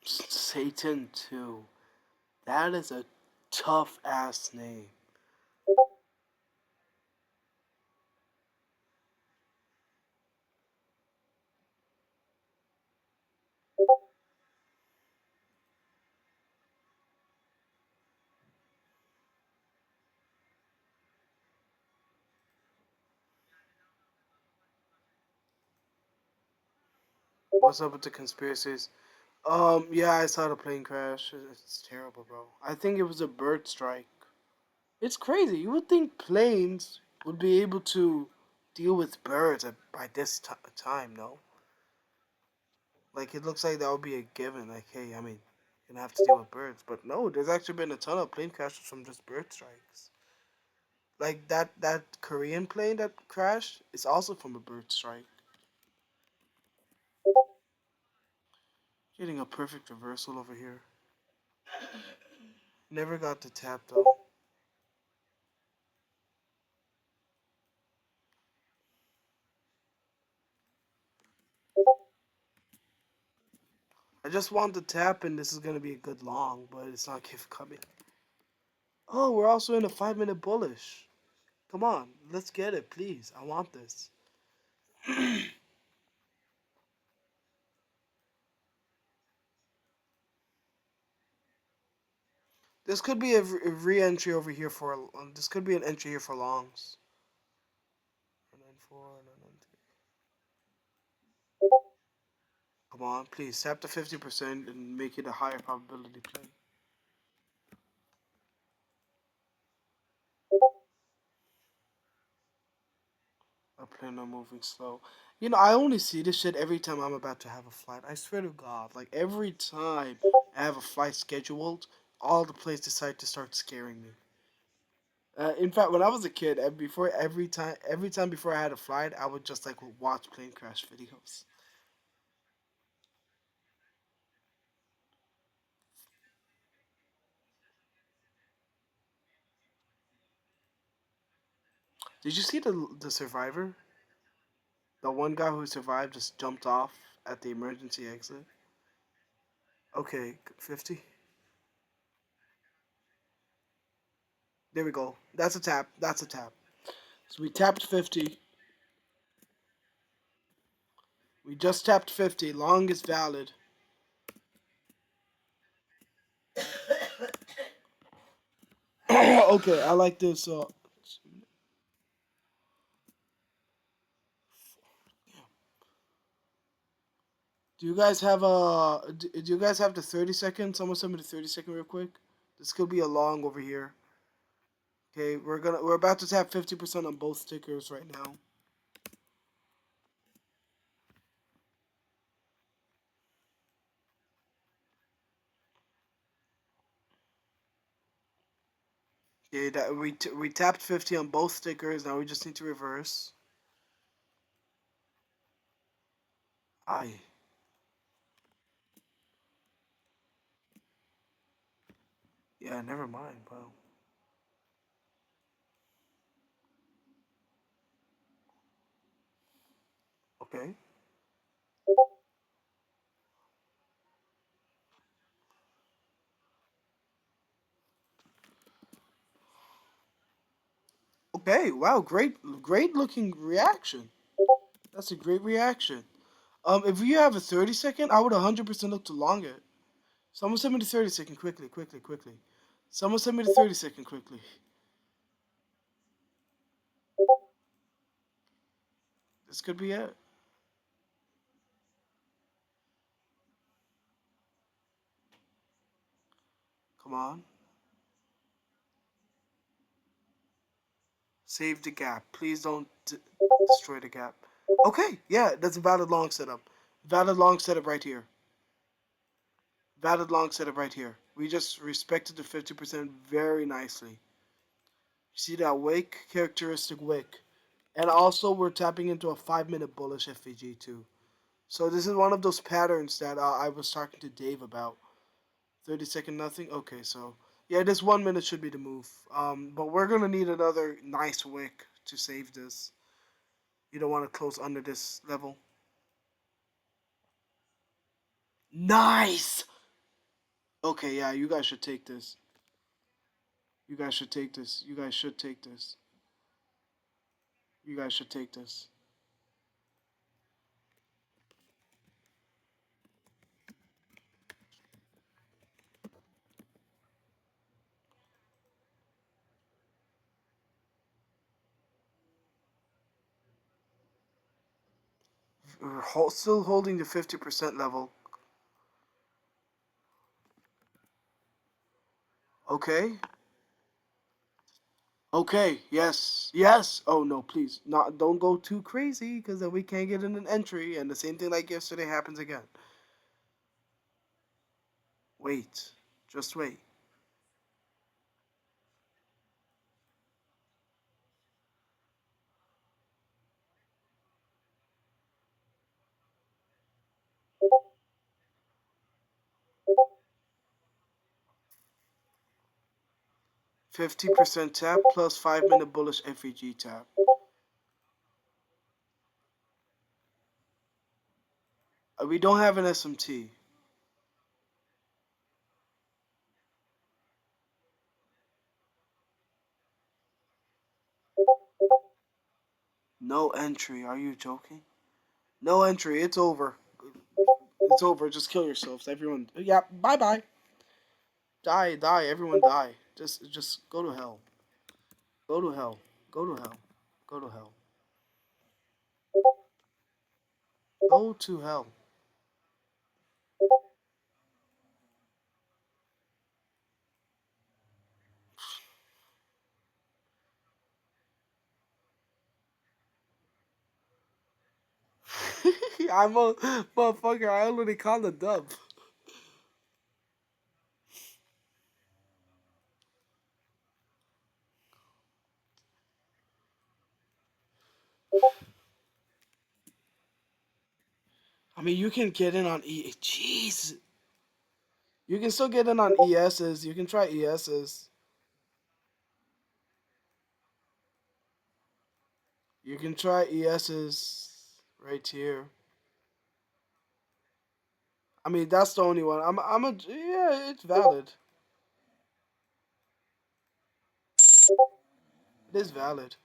Satan 2. That is a tough ass name. What's up with the conspiracies? Yeah, I saw the plane crash. It's terrible, bro. I think it was a bird strike. It's crazy. You would think planes would be able to deal with birds by this time, no? Like, it looks like that would be a given. Like, hey, I mean, you're gonna have to deal with birds. But no, there's actually been a ton of plane crashes from just bird strikes. Like, that Korean plane that crashed is also from a bird strike. Getting a perfect reversal over here. Never got to tap, though. I just want the tap, and this is gonna be a good long, but it's not keep coming. Oh, we're also in a 5 minute bullish. Come on, let's get it, please. I want this. This could be a re-entry over here for. This could be an entry here for longs. And then four, and then three. Come on, please tap the 50% and make it a higher probability play. I plan on moving slow. You know, I only see this shit every time I'm about to have a flight. I swear to God, like every time I have a flight scheduled, all the plays decide to start scaring me. In fact, when I was a kid, every time before I had a flight, I would just like watch plane crash videos. Did you see the survivor? The one guy who survived just jumped off at the emergency exit. Okay, 50. There we go. That's a tap. That's a tap. So we tapped 50. We just tapped 50. Long is valid. Okay, I like this. Do you guys have do you guys have the 30 second? Someone send me the 30 second real quick. This could be a long over here. Okay, we're about to tap 50% on both stickers right now. Okay, that we tapped 50 on both stickers. Now we just need to reverse. I Yeah, never mind. Wow. Okay. Okay. Wow. Great looking reaction. That's a great reaction. If you have a 30 second, I would 100% look to long it. Someone send me the 30 second quickly, quickly, quickly. Someone send me the 30 second quickly. This could be it. Come on. Save the gap. Please don't destroy the gap. Okay. Yeah, that's a valid long setup. Valid long setup right here. Valid long setup right here. We just respected the 50% very nicely. See that wick? Characteristic wick. And also, we're tapping into a 5 minute bullish FVG too. So this is one of those patterns that I was talking to Dave about. 30 second nothing. Okay, so yeah, this 1 minute should be the move. But we're gonna need another nice wick to save this. You don't want to close under this level. Nice. Okay, yeah, you guys should take this. You guys should take this. You guys should take this. You guys should take this. We're still holding the 50% level. Okay. Okay. Yes. Yes. Oh no, please. Not. Don't go too crazy, because then we can't get in an entry, and the same thing like yesterday happens again. Wait. Just wait. 50% tap plus 5-minute bullish FEG tap. We don't have an SMT. No entry. Are you joking? No entry. It's over. It's over. Just kill yourselves, everyone. Yeah. Bye bye. Die. Die. Everyone die. Just go to hell. Go to hell. Go to hell. Go to hell. Go to hell. I'm a motherfucker. I already called a dub. I mean, you can get in on Jeez. You can still get in on ESs. You can try ESs. You can try ESs right here. I mean, that's the only one. Yeah, it's valid. It is valid.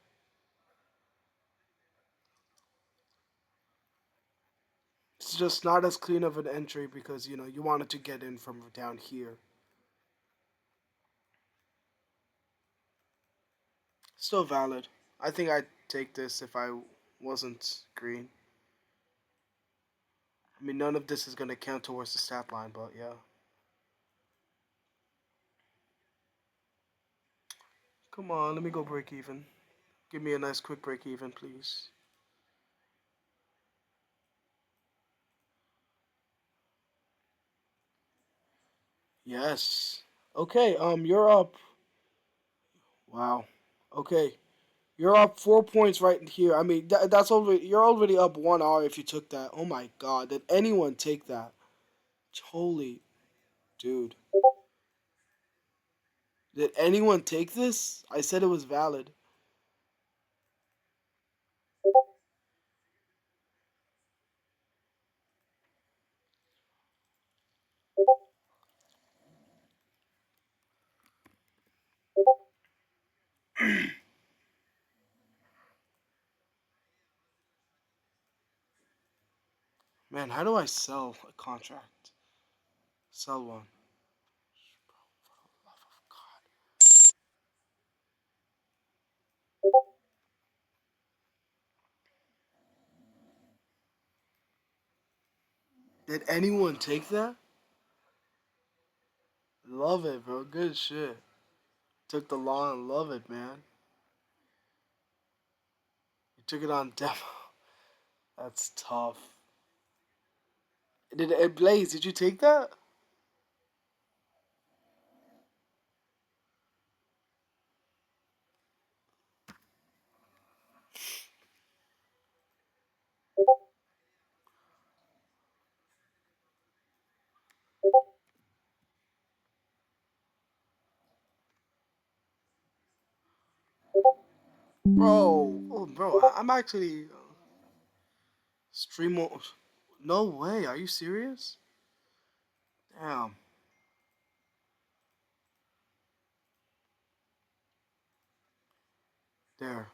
It's just not as clean of an entry because, you wanted to get in from down here. Still valid. I think I'd take this if I wasn't green. I mean, none of this is going to count towards the stat line, but yeah. Come on, let me go break even. Give me a nice quick break even, please. Yes. Okay, you're up. Wow. Okay. You're up 4 points right here. I mean, that's already you're already up 1 R if you took that. Oh my god, did anyone take that? Holy dude. Did anyone take this? I said it was valid. Man, how do I sell a contract? Sell one. Did anyone take that? Love it, bro. Good shit. Took the lawn. Love it, man. You took it on demo. That's tough. Did it Blaze? Did you take that? Bro, oh, bro, I'm actually stream. No way. Are you serious? Damn. There.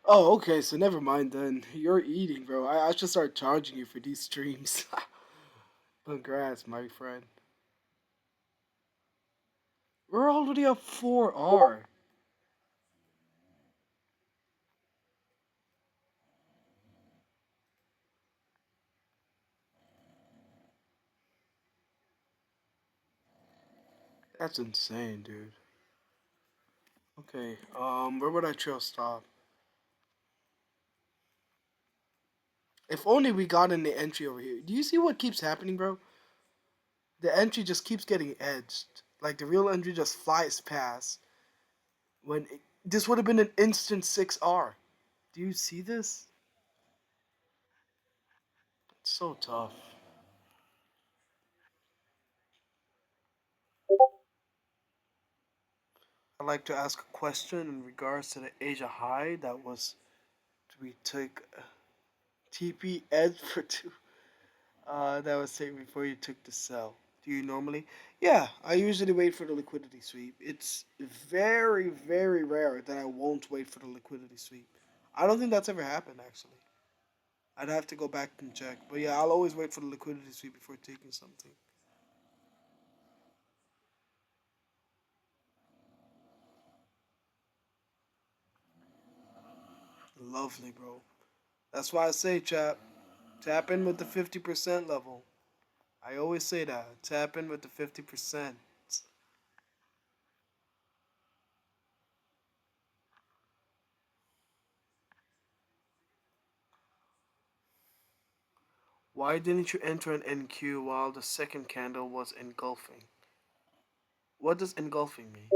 Oh, okay, so never mind then. You're eating, bro. I should start charging you for these streams. Congrats, my friend. We're already up 4R. That's insane, dude. Okay, where would I trail stop? If only we got in the entry over here. Do you see what keeps happening, bro? The entry just keeps getting edged. Like the real entry just flies past. This would have been an instant 6R. Do you see this? It's so tough. I'd like to ask a question in regards to the Asia High that was we took TP Ed for two. That was taken before you took the sell. Do you normally? Yeah, I usually wait for the liquidity sweep. It's very, very rare that I won't wait for the liquidity sweep. I don't think that's ever happened actually. I'd have to go back and check. But yeah, I'll always wait for the liquidity sweep before taking something. Lovely, bro. That's why I say, chap, tap in with the 50% level. I always say that. Tap in with the 50%. Why didn't you enter an NQ while the second candle was engulfing? What does engulfing mean?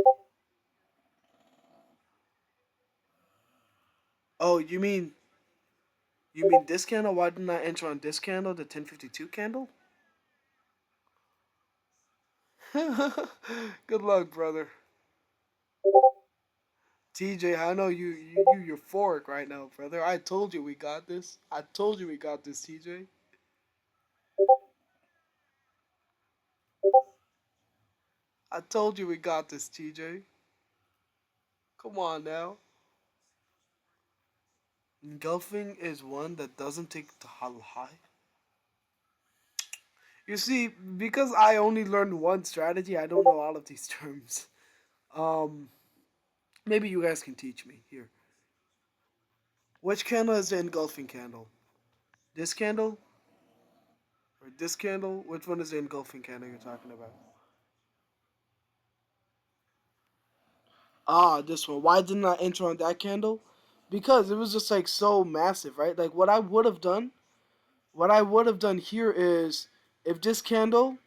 Oh, you mean this candle? Why didn't I enter on this candle, the 1052 candle? Good luck, brother. TJ, I know you're euphoric right now, brother. I told you we got this. I told you we got this, TJ. I told you we got this, TJ. Come on now. Engulfing is one that doesn't take the high. You see, because I only learned one strategy, I don't know all of these terms. Um, Maybe you guys can teach me here. Which candle is the engulfing candle? This candle or this candle? Which one is the engulfing candle you're talking about? Ah, this one. Why didn't I enter on that candle? Because it was just like so massive, right? Like what I would have done here is if this candle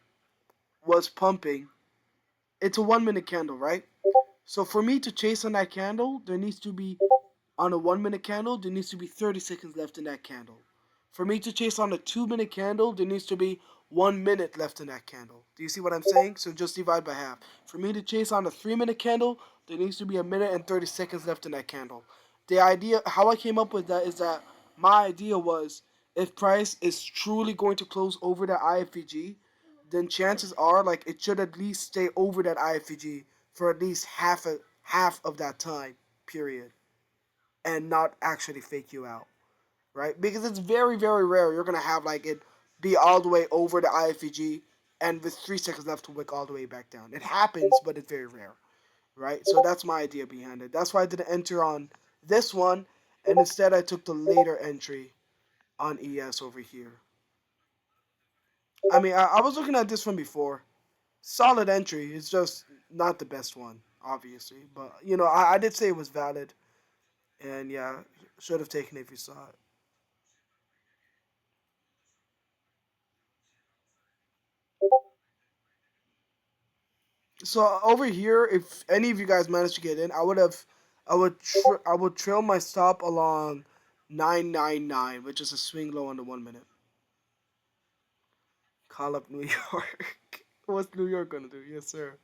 was pumping, it's a 1 minute candle, right? So for me to chase on that candle, there needs to be on a 1 minute candle, there needs to be 30 seconds left in that candle. For me to chase on a 2 minute candle, there needs to be 1 minute left in that candle. Do you see what I'm saying? So just divide by half. For me to chase on a 3 minute candle, there needs to be a minute and 30 seconds left in that candle. The idea, how I came up with that is that my idea was if price is truly going to close over that IFVG, then chances are like it should at least stay over that IFVG for at least half of that time period and not actually fake you out, right? Because it's very, very rare you're gonna have like it be all the way over the IFVG and with 3 seconds left to wick all the way back down. It happens, but it's very rare, right? So that's my idea behind it. That's why I didn't enter on this one, and instead I took the later entry on ES over here. I mean, I was looking at this one before. Solid entry. It's just not the best one, obviously. But you know, I did say it was valid, and yeah, should have taken it if you saw it. So over here, if any of you guys managed to get in, I would trail my stop along 999, which is a swing low on the 1 minute. Call up New York. What's New York gonna do? Yes, sir.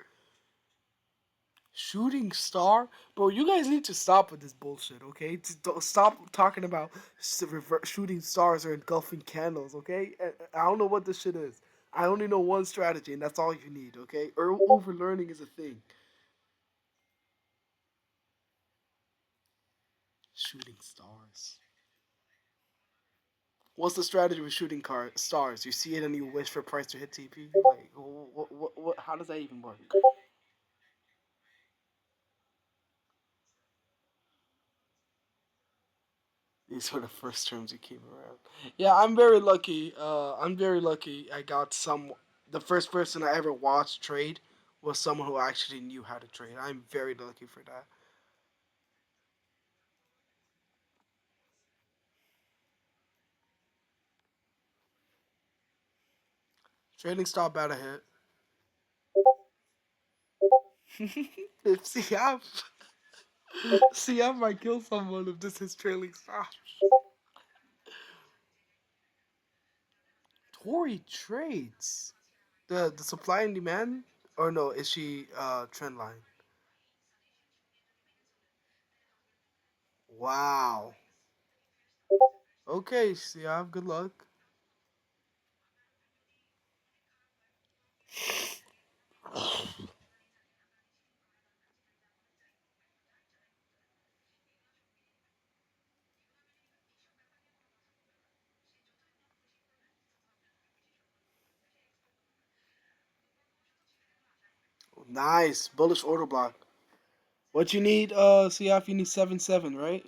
Shooting star, bro. You guys need to stop with this bullshit, okay? Don't stop talking about shooting stars or engulfing candles, okay? I don't know what this shit is. I only know one strategy, and that's all you need, okay? Or overlearning is a thing. Shooting stars. What's the strategy with shooting stars? You see it and you wish for price to hit TP? Like, how does that even work? These were the first terms you came around. Yeah, I'm very lucky. I'm very lucky. I got some. The first person I ever watched trade was someone who actually knew how to trade. I'm very lucky for that. Trading stop out of hit. If CF might kill someone if this is trailing stop. Tori trades. The supply and demand? Or no, is she trend line? Wow. Okay, CF, good luck. Nice. Bullish order block. What you need, CF, you need 7-7, right?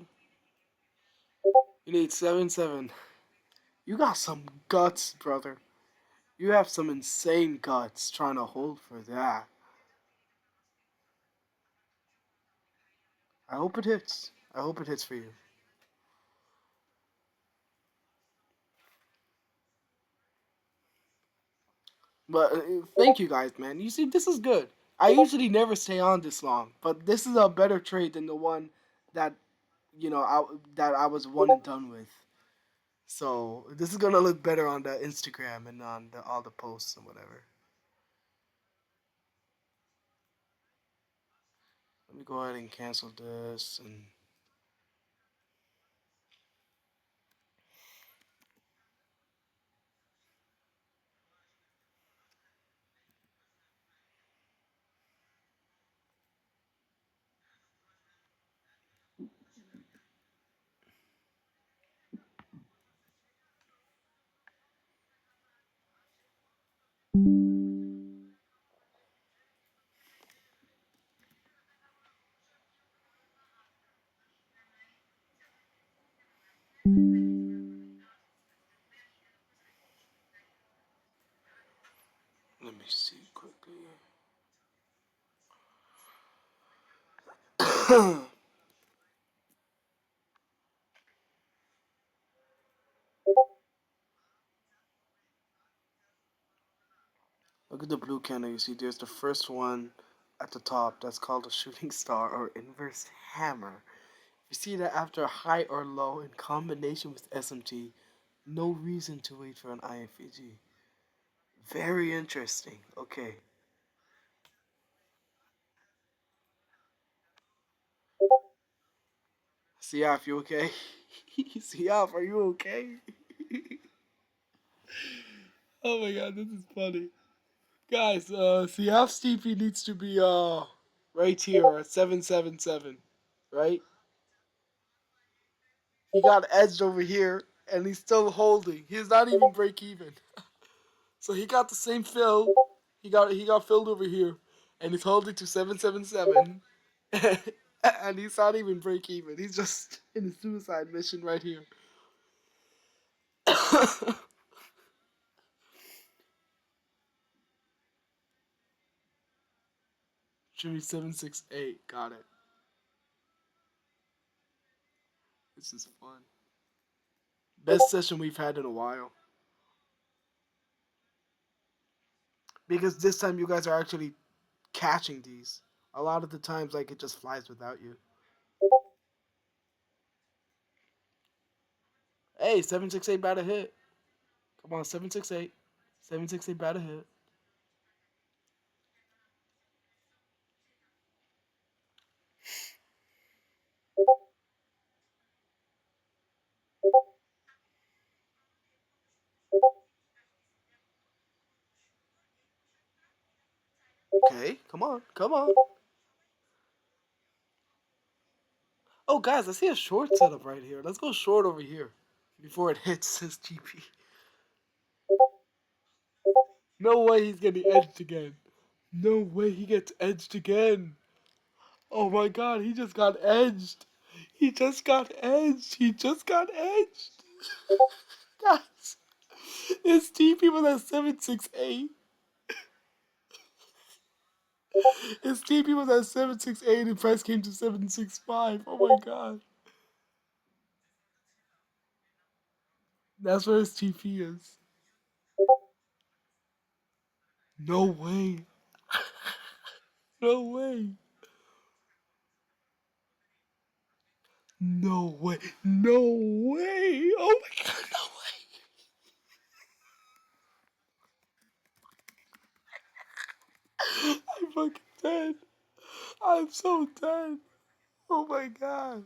You need 7-7. You got some guts, brother. You have some insane guts trying to hold for that. I hope it hits. I hope it hits for you. But thank you guys, man. You see, this is good. I usually never stay on this long, but this is a better trade than the one that that I was one and done with. So this is gonna look better on the Instagram and on all the posts and whatever. Let me go ahead and cancel this and let me see quickly. Look at the blue candle. You see, there's the first one at the top. That's called a shooting star or inverse hammer. You see that after a high or low in combination with SMT, no reason to wait for an IFEG. Very interesting. Okay. Siaf, you okay? Siaf, are you okay? Oh my god, this is funny. Guys, Siaf's TP needs to be right here at 777. Right? He got edged over here and he's still holding. He's not even break even. So he got the same fill. He got filled over here, and he's holding to 777, and he's not even break even. He's just in a suicide mission right here. Jimmy 768 got it. This is fun. Best session we've had in a while. Because this time you guys are actually catching these. A lot of the times, like it just flies without you. Hey, 768 about to hit. Come on, 768. 768 about to hit. Okay, come on, come on. Oh, guys, I see a short setup right here. Let's go short over here before it hits his GP. No way he's getting edged again. No way he gets edged again. Oh my god, he just got edged. He just got edged. He just got edged. Guys, his TP was at 768. His TP was at 768 and price came to 765. Oh my god. That's where his TP is. No way. No way. No way. No way. Oh my god, no way. I'm fucking dead. I'm so dead. Oh my god.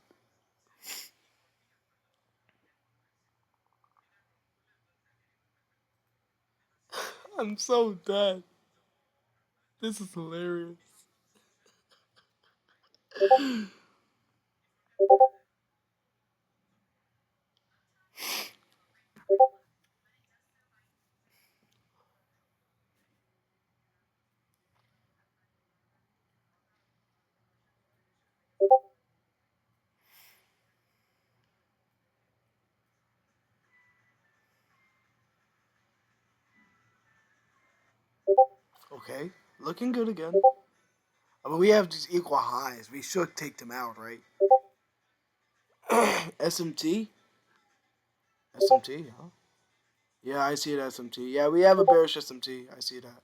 I'm so dead. This is hilarious. Okay, looking good again. I mean, we have just equal highs. We should take them out, right? SMT? SMT, huh? Yeah, I see it SMT. Yeah, we have a bearish SMT. I see that.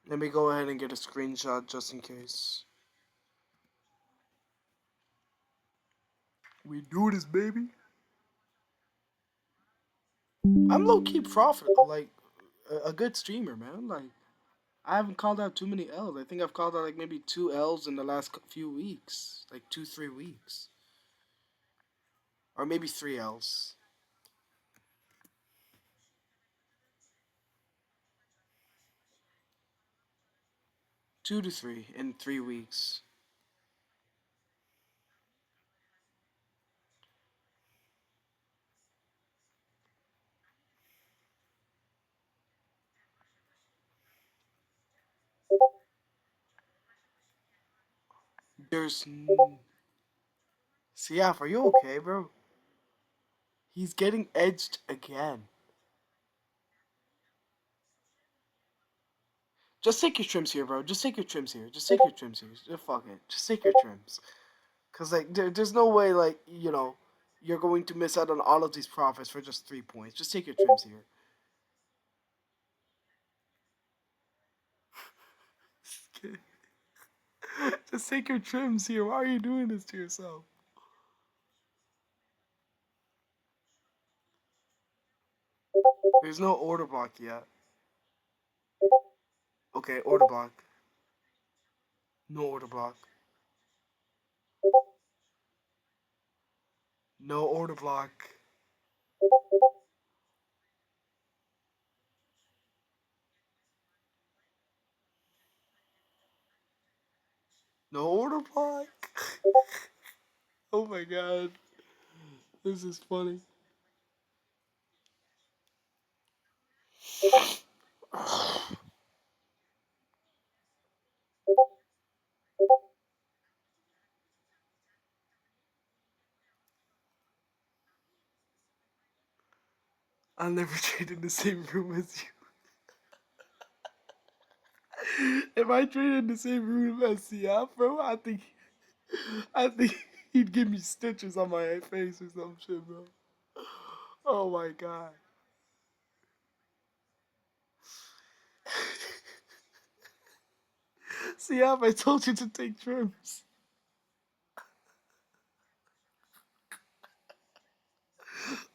Let me go ahead and get a screenshot just in case. We do this, baby. I'm low key profit, like a good streamer, man. Like I haven't called out too many L's. I think I've called out like maybe 2 L's in the last few weeks, like 2-3 weeks, or maybe 3 L's. 2 to 3 in 3 weeks. There's. Siaf, are you okay, bro? He's getting edged again. Just take your trims here, bro. Just take your trims here. Just take your trims here. Just fuck it. Just take your trims. Cause like there's no way like you're going to miss out on all of these profits for just 3 points. Just take your trims here. Just take your trims here. Why are you doing this to yourself? There's no order block yet. Okay, order block. No order block. No order block. No order block. Oh my god. This is funny. I'll never trade in the same room as you. If I trade in the same room as Siaf, bro, I think he'd give me stitches on my face or some shit, bro. Oh my god. Siaf, I told you to take trims.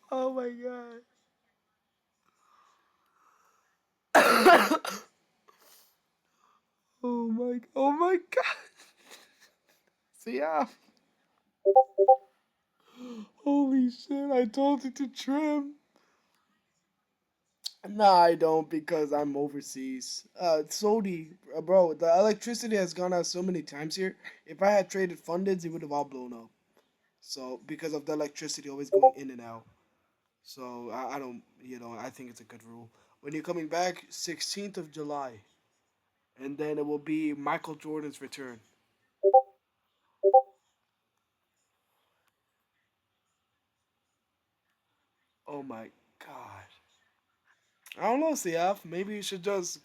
Oh my god. Oh my god. Siaf. Holy shit, I told you to trim. Nah, I don't because I'm overseas. Saudi, bro, the electricity has gone out so many times here. If I had traded fundeds, it would have all blown up. So because of the electricity always going in and out. So I don't, I think it's a good rule. When you're coming back, 16th of July, and then it will be Michael Jordan's return. Oh my God. I don't know, CF. Maybe you should just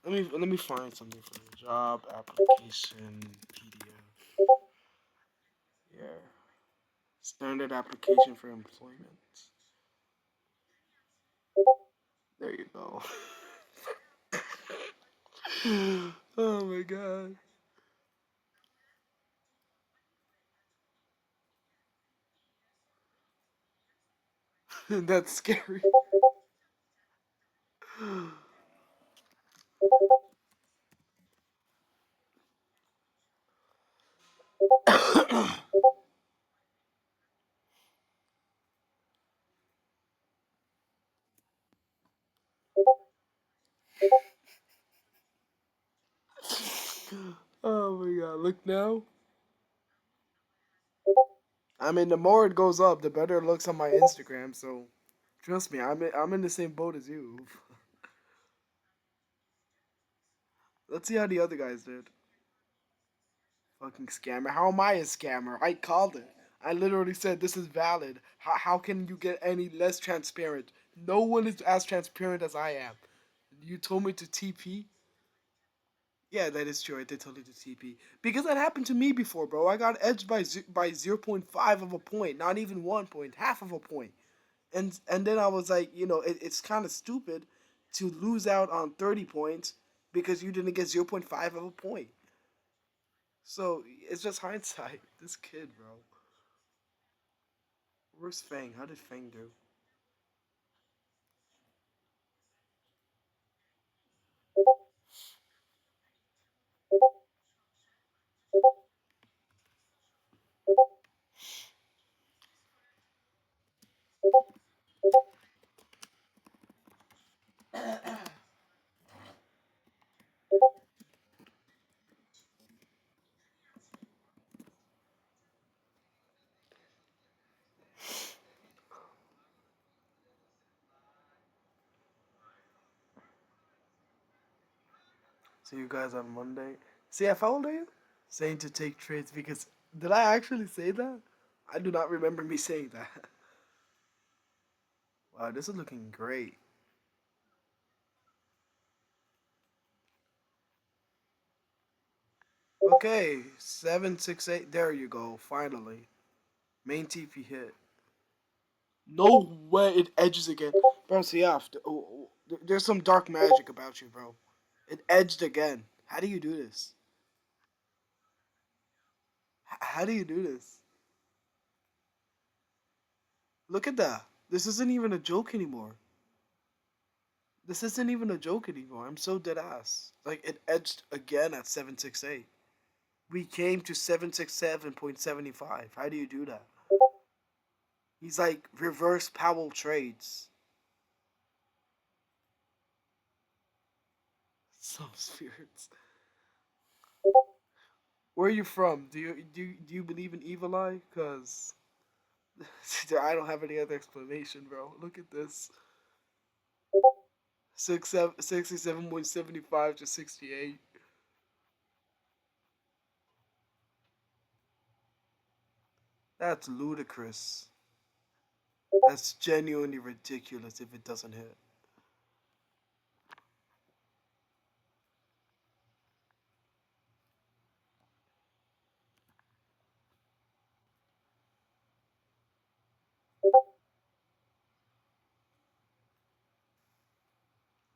let me find something for you. Job application PDF. Yeah. Standard application for employment. There you go. Oh my God. That's scary. Oh my God. Look now. I mean, the more it goes up, the better it looks on my Instagram. So trust me, I'm in the same boat as you. Let's see how the other guys did. Fucking scammer. How am I a scammer? I called it. I literally said this is valid. How can you get any less transparent? No one is as transparent as I am. You told me to TP. Yeah, that is true. I did tell you to TP because that happened to me before, bro. I got edged by 0.5 of a point, not even 1 point, half of a point. And then I was like, it's kind of stupid to lose out on 30 points because you didn't get 0.5 of a point. So it's just hindsight. This kid, bro. Where's Fang? How did Fang do? See you guys on Monday. See, how old are you? Saying to take trades because did I actually say that? I do not remember me saying that. Wow, this is looking great. Okay, 768. There you go. Finally, main TP hit. No way it edges again, bro. See, yeah, there's some dark magic about you, bro. It edged again. How do you do this? How do you do this? Look at that. This isn't even a joke anymore. This isn't even a joke anymore. I'm so dead ass. Like it edged again at 768. We came to 767.75. How do you do that? He's like reverse Powell trades. Some spirits. Where are you from? Do you believe in evil eye? Cause I don't have any other explanation, bro. Look at this. 67.75 to 68. That's ludicrous. That's genuinely ridiculous if it doesn't hit.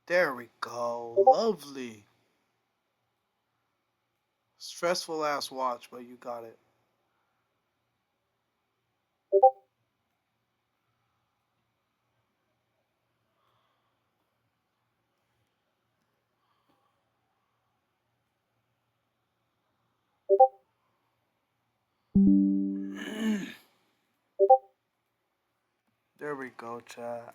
There we go. Lovely. Stressful ass watch, but you got it. There we go, chat.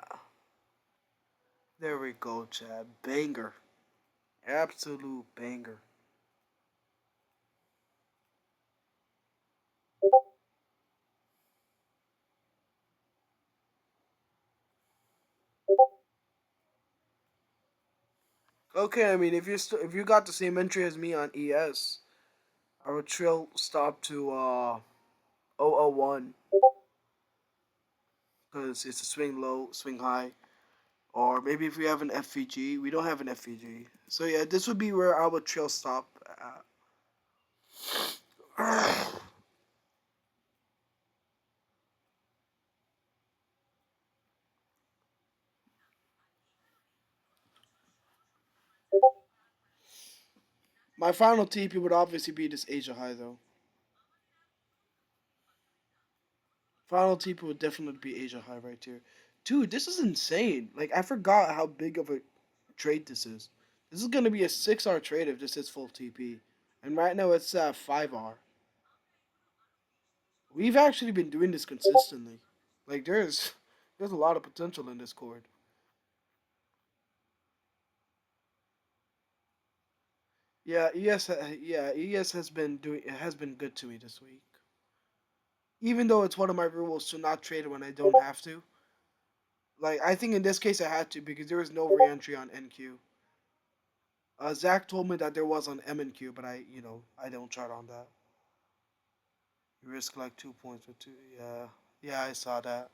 There we go, Chad. Banger. Absolute banger. Okay, I mean, if you got the same entry as me on ES, our trail stop to 001 because it's a swing low, swing high. Or maybe if we have an FVG, we don't have an FVG. So yeah, this would be where our trail stop. My final TP would obviously be this Asia high though. Final TP would definitely be Asia high right here. Dude, this is insane. Like I forgot how big of a trade this is. This is gonna be a 6R trade if this is full TP. And right now it's 5R. We've actually been doing this consistently. Like there's a lot of potential in this chord. Yeah, ES has been good to me this week. Even though it's one of my rules to not trade it when I don't have to. Like I think in this case I had to because there was no reentry on NQ. Zach told me that there was on MNQ, but I don't chart on that. You risk like 2 points for two. Yeah, yeah, I saw that.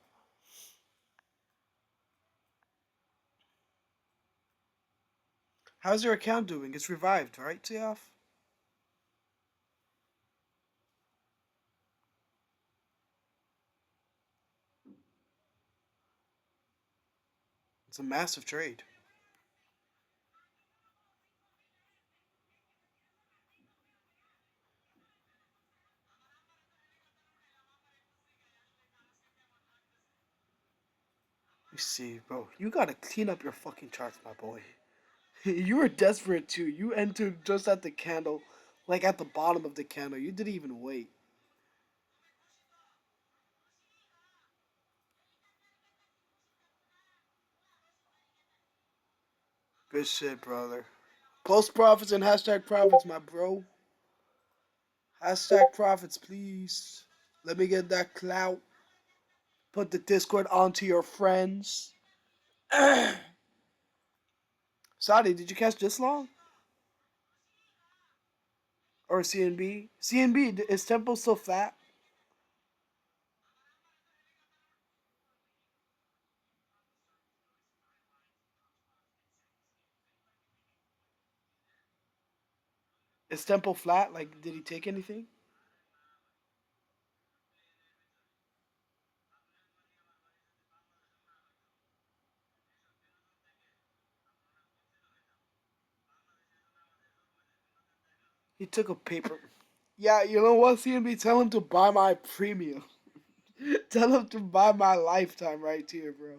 How's your account doing? It's revived, right, Tiaf? It's a massive trade. Let me see, bro. You gotta clean up your fucking charts, my boy. You were desperate too. You entered just at the candle, like at the bottom of the candle. You didn't even wait. Good shit, brother. Post profits and hashtag profits, my bro. Hashtag profits, please. Let me get that clout. Put the Discord onto your friends. Saudi, did you catch this long? Or CNB? CNB, is Tempo still fat? Is Tempo flat? Like, did he take anything? He took a paper. Yeah, you know what, CNB? Tell him to buy my premium. Tell him to buy my lifetime right here, bro.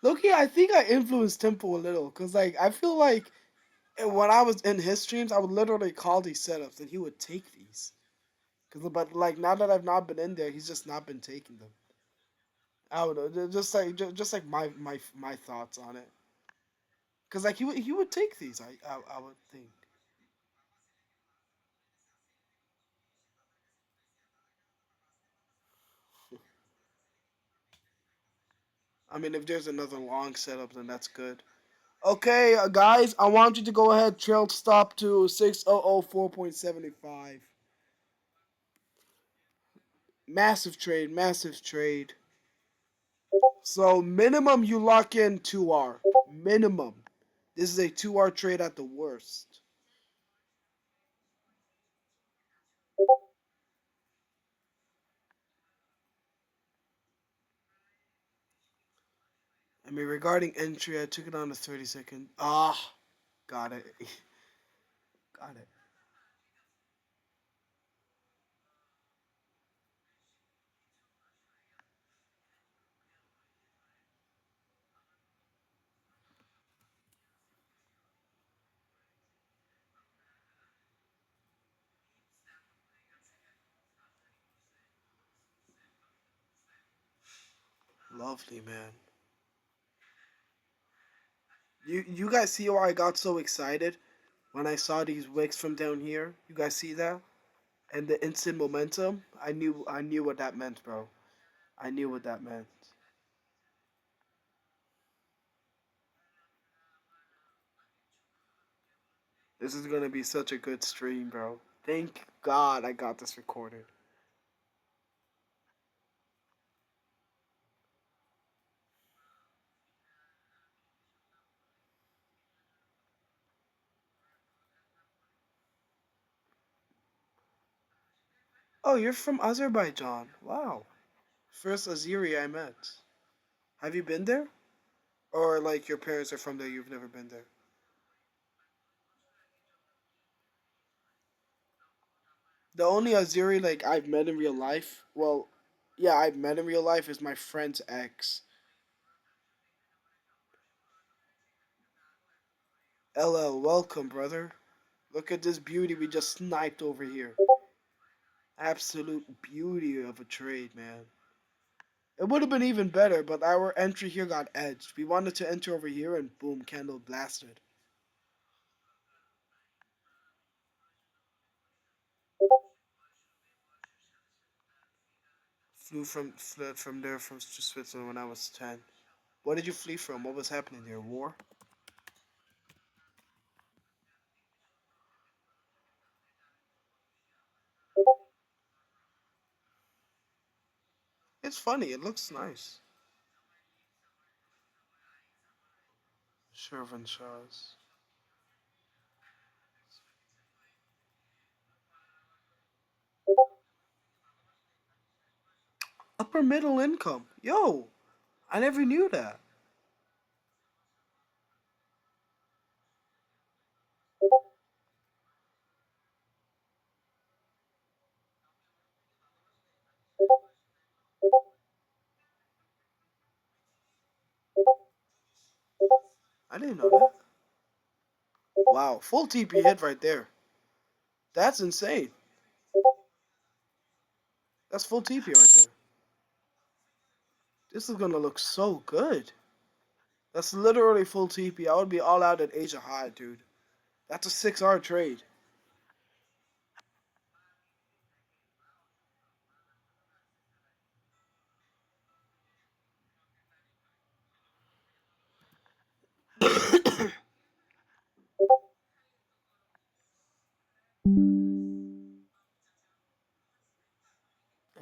Loki, I think I influenced Tempo a little, cause like I feel like when I was in his streams, I would literally call these setups, and he would take these. But like now that I've not been in there, he's just not been taking them. I would just like my thoughts on it. Cause like he would take these. I would think. I mean, if there's another long setup, then that's good. Okay, guys, I want you to go ahead. Trail stop to 6004.75. Massive trade, massive trade. So minimum you lock in 2R. Minimum. This is a 2R trade at the worst. I mean, regarding entry, I took it on a 30-second. Ah, got it. Got it. Lovely, man. You guys see why I got so excited when I saw these wicks from down here? You guys see that? And the instant momentum? I knew what that meant, bro. I knew what that meant. This is gonna be such a good stream, bro. Thank God I got this recorded. Oh, you're from Azerbaijan. Wow. First Azeri I met. Have you been there? Or like your parents are from there, you've never been there? The only Azeri like I've met in real life, well, yeah, I've met in real life is my friend's ex. LL, welcome, brother. Look at this beauty we just sniped over here. Absolute beauty of a trade, man. It would have been even better, but our entry here got edged. We wanted to enter over here and boom, candle blasted. Fled from there from Switzerland when I was 10. What did you flee from? What was happening there? War? It's funny. It looks nice. Shervan Shahs. Upper middle income. Yo, I never knew that. I didn't know that. Wow, full TP hit right there. That's insane. That's full TP right there. This is gonna look so good. That's literally full TP. I would be all out at Asia High, dude. That's a 6R trade.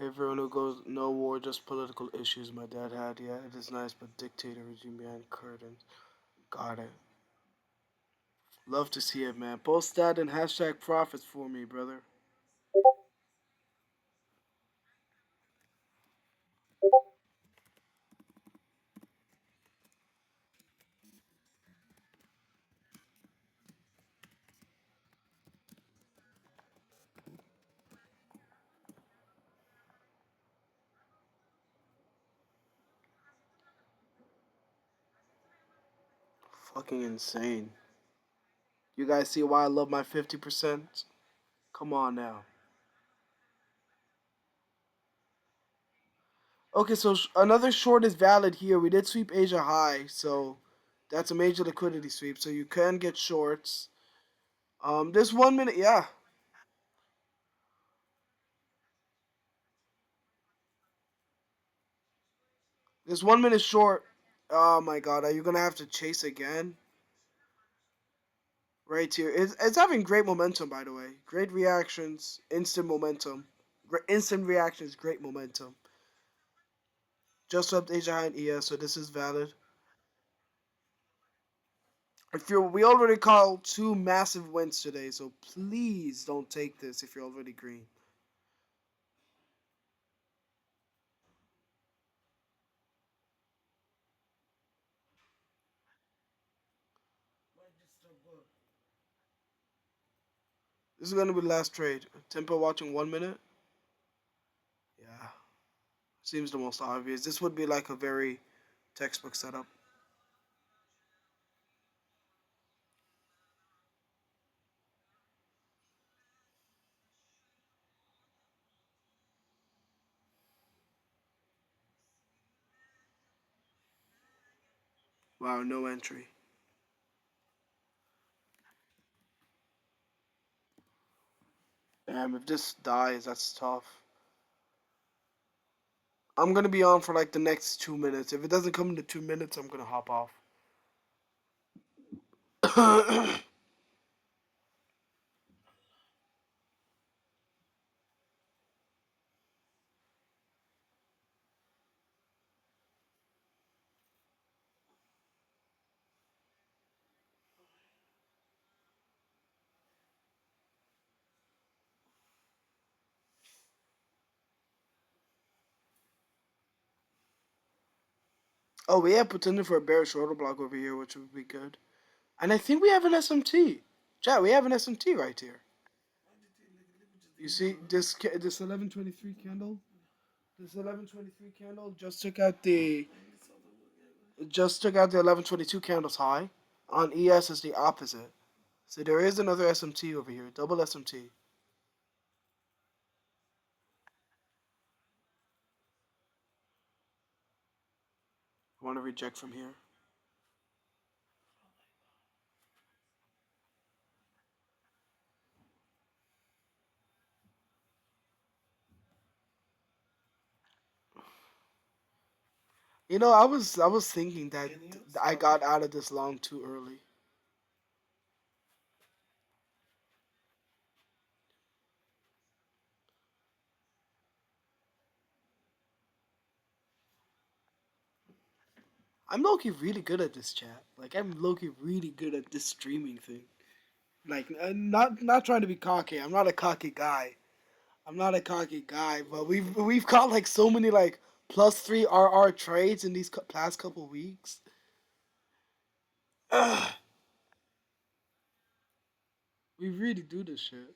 Everyone who goes no war, just political issues my dad had. Yeah, it is nice, but dictator regime behind curtains. Got it. Love to see it, man. Post that and hashtag profits for me, brother. Fucking insane. You guys see why I love my 50%? Come on now. Okay, so another short is valid here. We did sweep Asia high, so that's a major liquidity sweep. So you can get shorts. This 1 minute, yeah. This 1 minute short. Oh my god, are you gonna have to chase again? Right here. It's having great momentum, by the way. Great reactions, instant momentum. Instant reactions, great momentum. Just swept Asia high and ES, so this is valid. If you're, we already called two massive wins today, so please don't take this if you're already green. This is gonna be the last trade. Tempo watching 1 minute. Yeah, seems the most obvious. This would be like a very textbook setup. Wow, no entry. Damn, if this dies, that's tough. I'm gonna be on for like the next 2 minutes. If it doesn't come into 2 minutes, I'm gonna hop off. Oh, we have potential for a bear shoulder block over here, which would be good. And I think we have an SMT. Chat, we have an SMT right here. You see this 1123 candle? This 1123 candle just took out the 1122 candles high. On ES is the opposite. So there is another SMT over here, double SMT. I want to reject from here. I was thinking that I got out of this long too early. I'm low-key really good at this chat. Like I'm low-key really good at this streaming thing. Like not trying to be cocky. I'm not a cocky guy. I'm not a cocky guy, but we've caught like so many like +3 RR trades in these past couple weeks. Ugh, we really do this shit.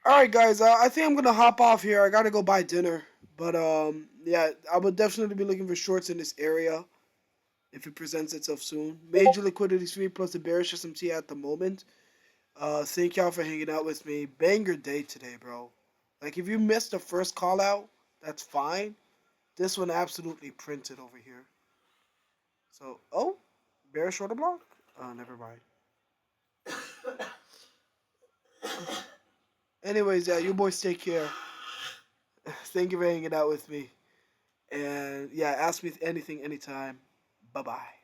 All right, guys. I think I'm gonna hop off here. I gotta go buy dinner. But yeah, I would definitely be looking for shorts in this area if it presents itself soon. Major liquidity sweep plus the bearish SMT at the moment. Thank y'all for hanging out with me. Banger day today, bro. Like if you missed the first call out, that's fine. This one absolutely printed over here. So, oh, bearish order block? Oh, never mind. Anyways, yeah, you boys take care. Thank you for hanging out with me. And yeah, ask me anything anytime. Bye bye.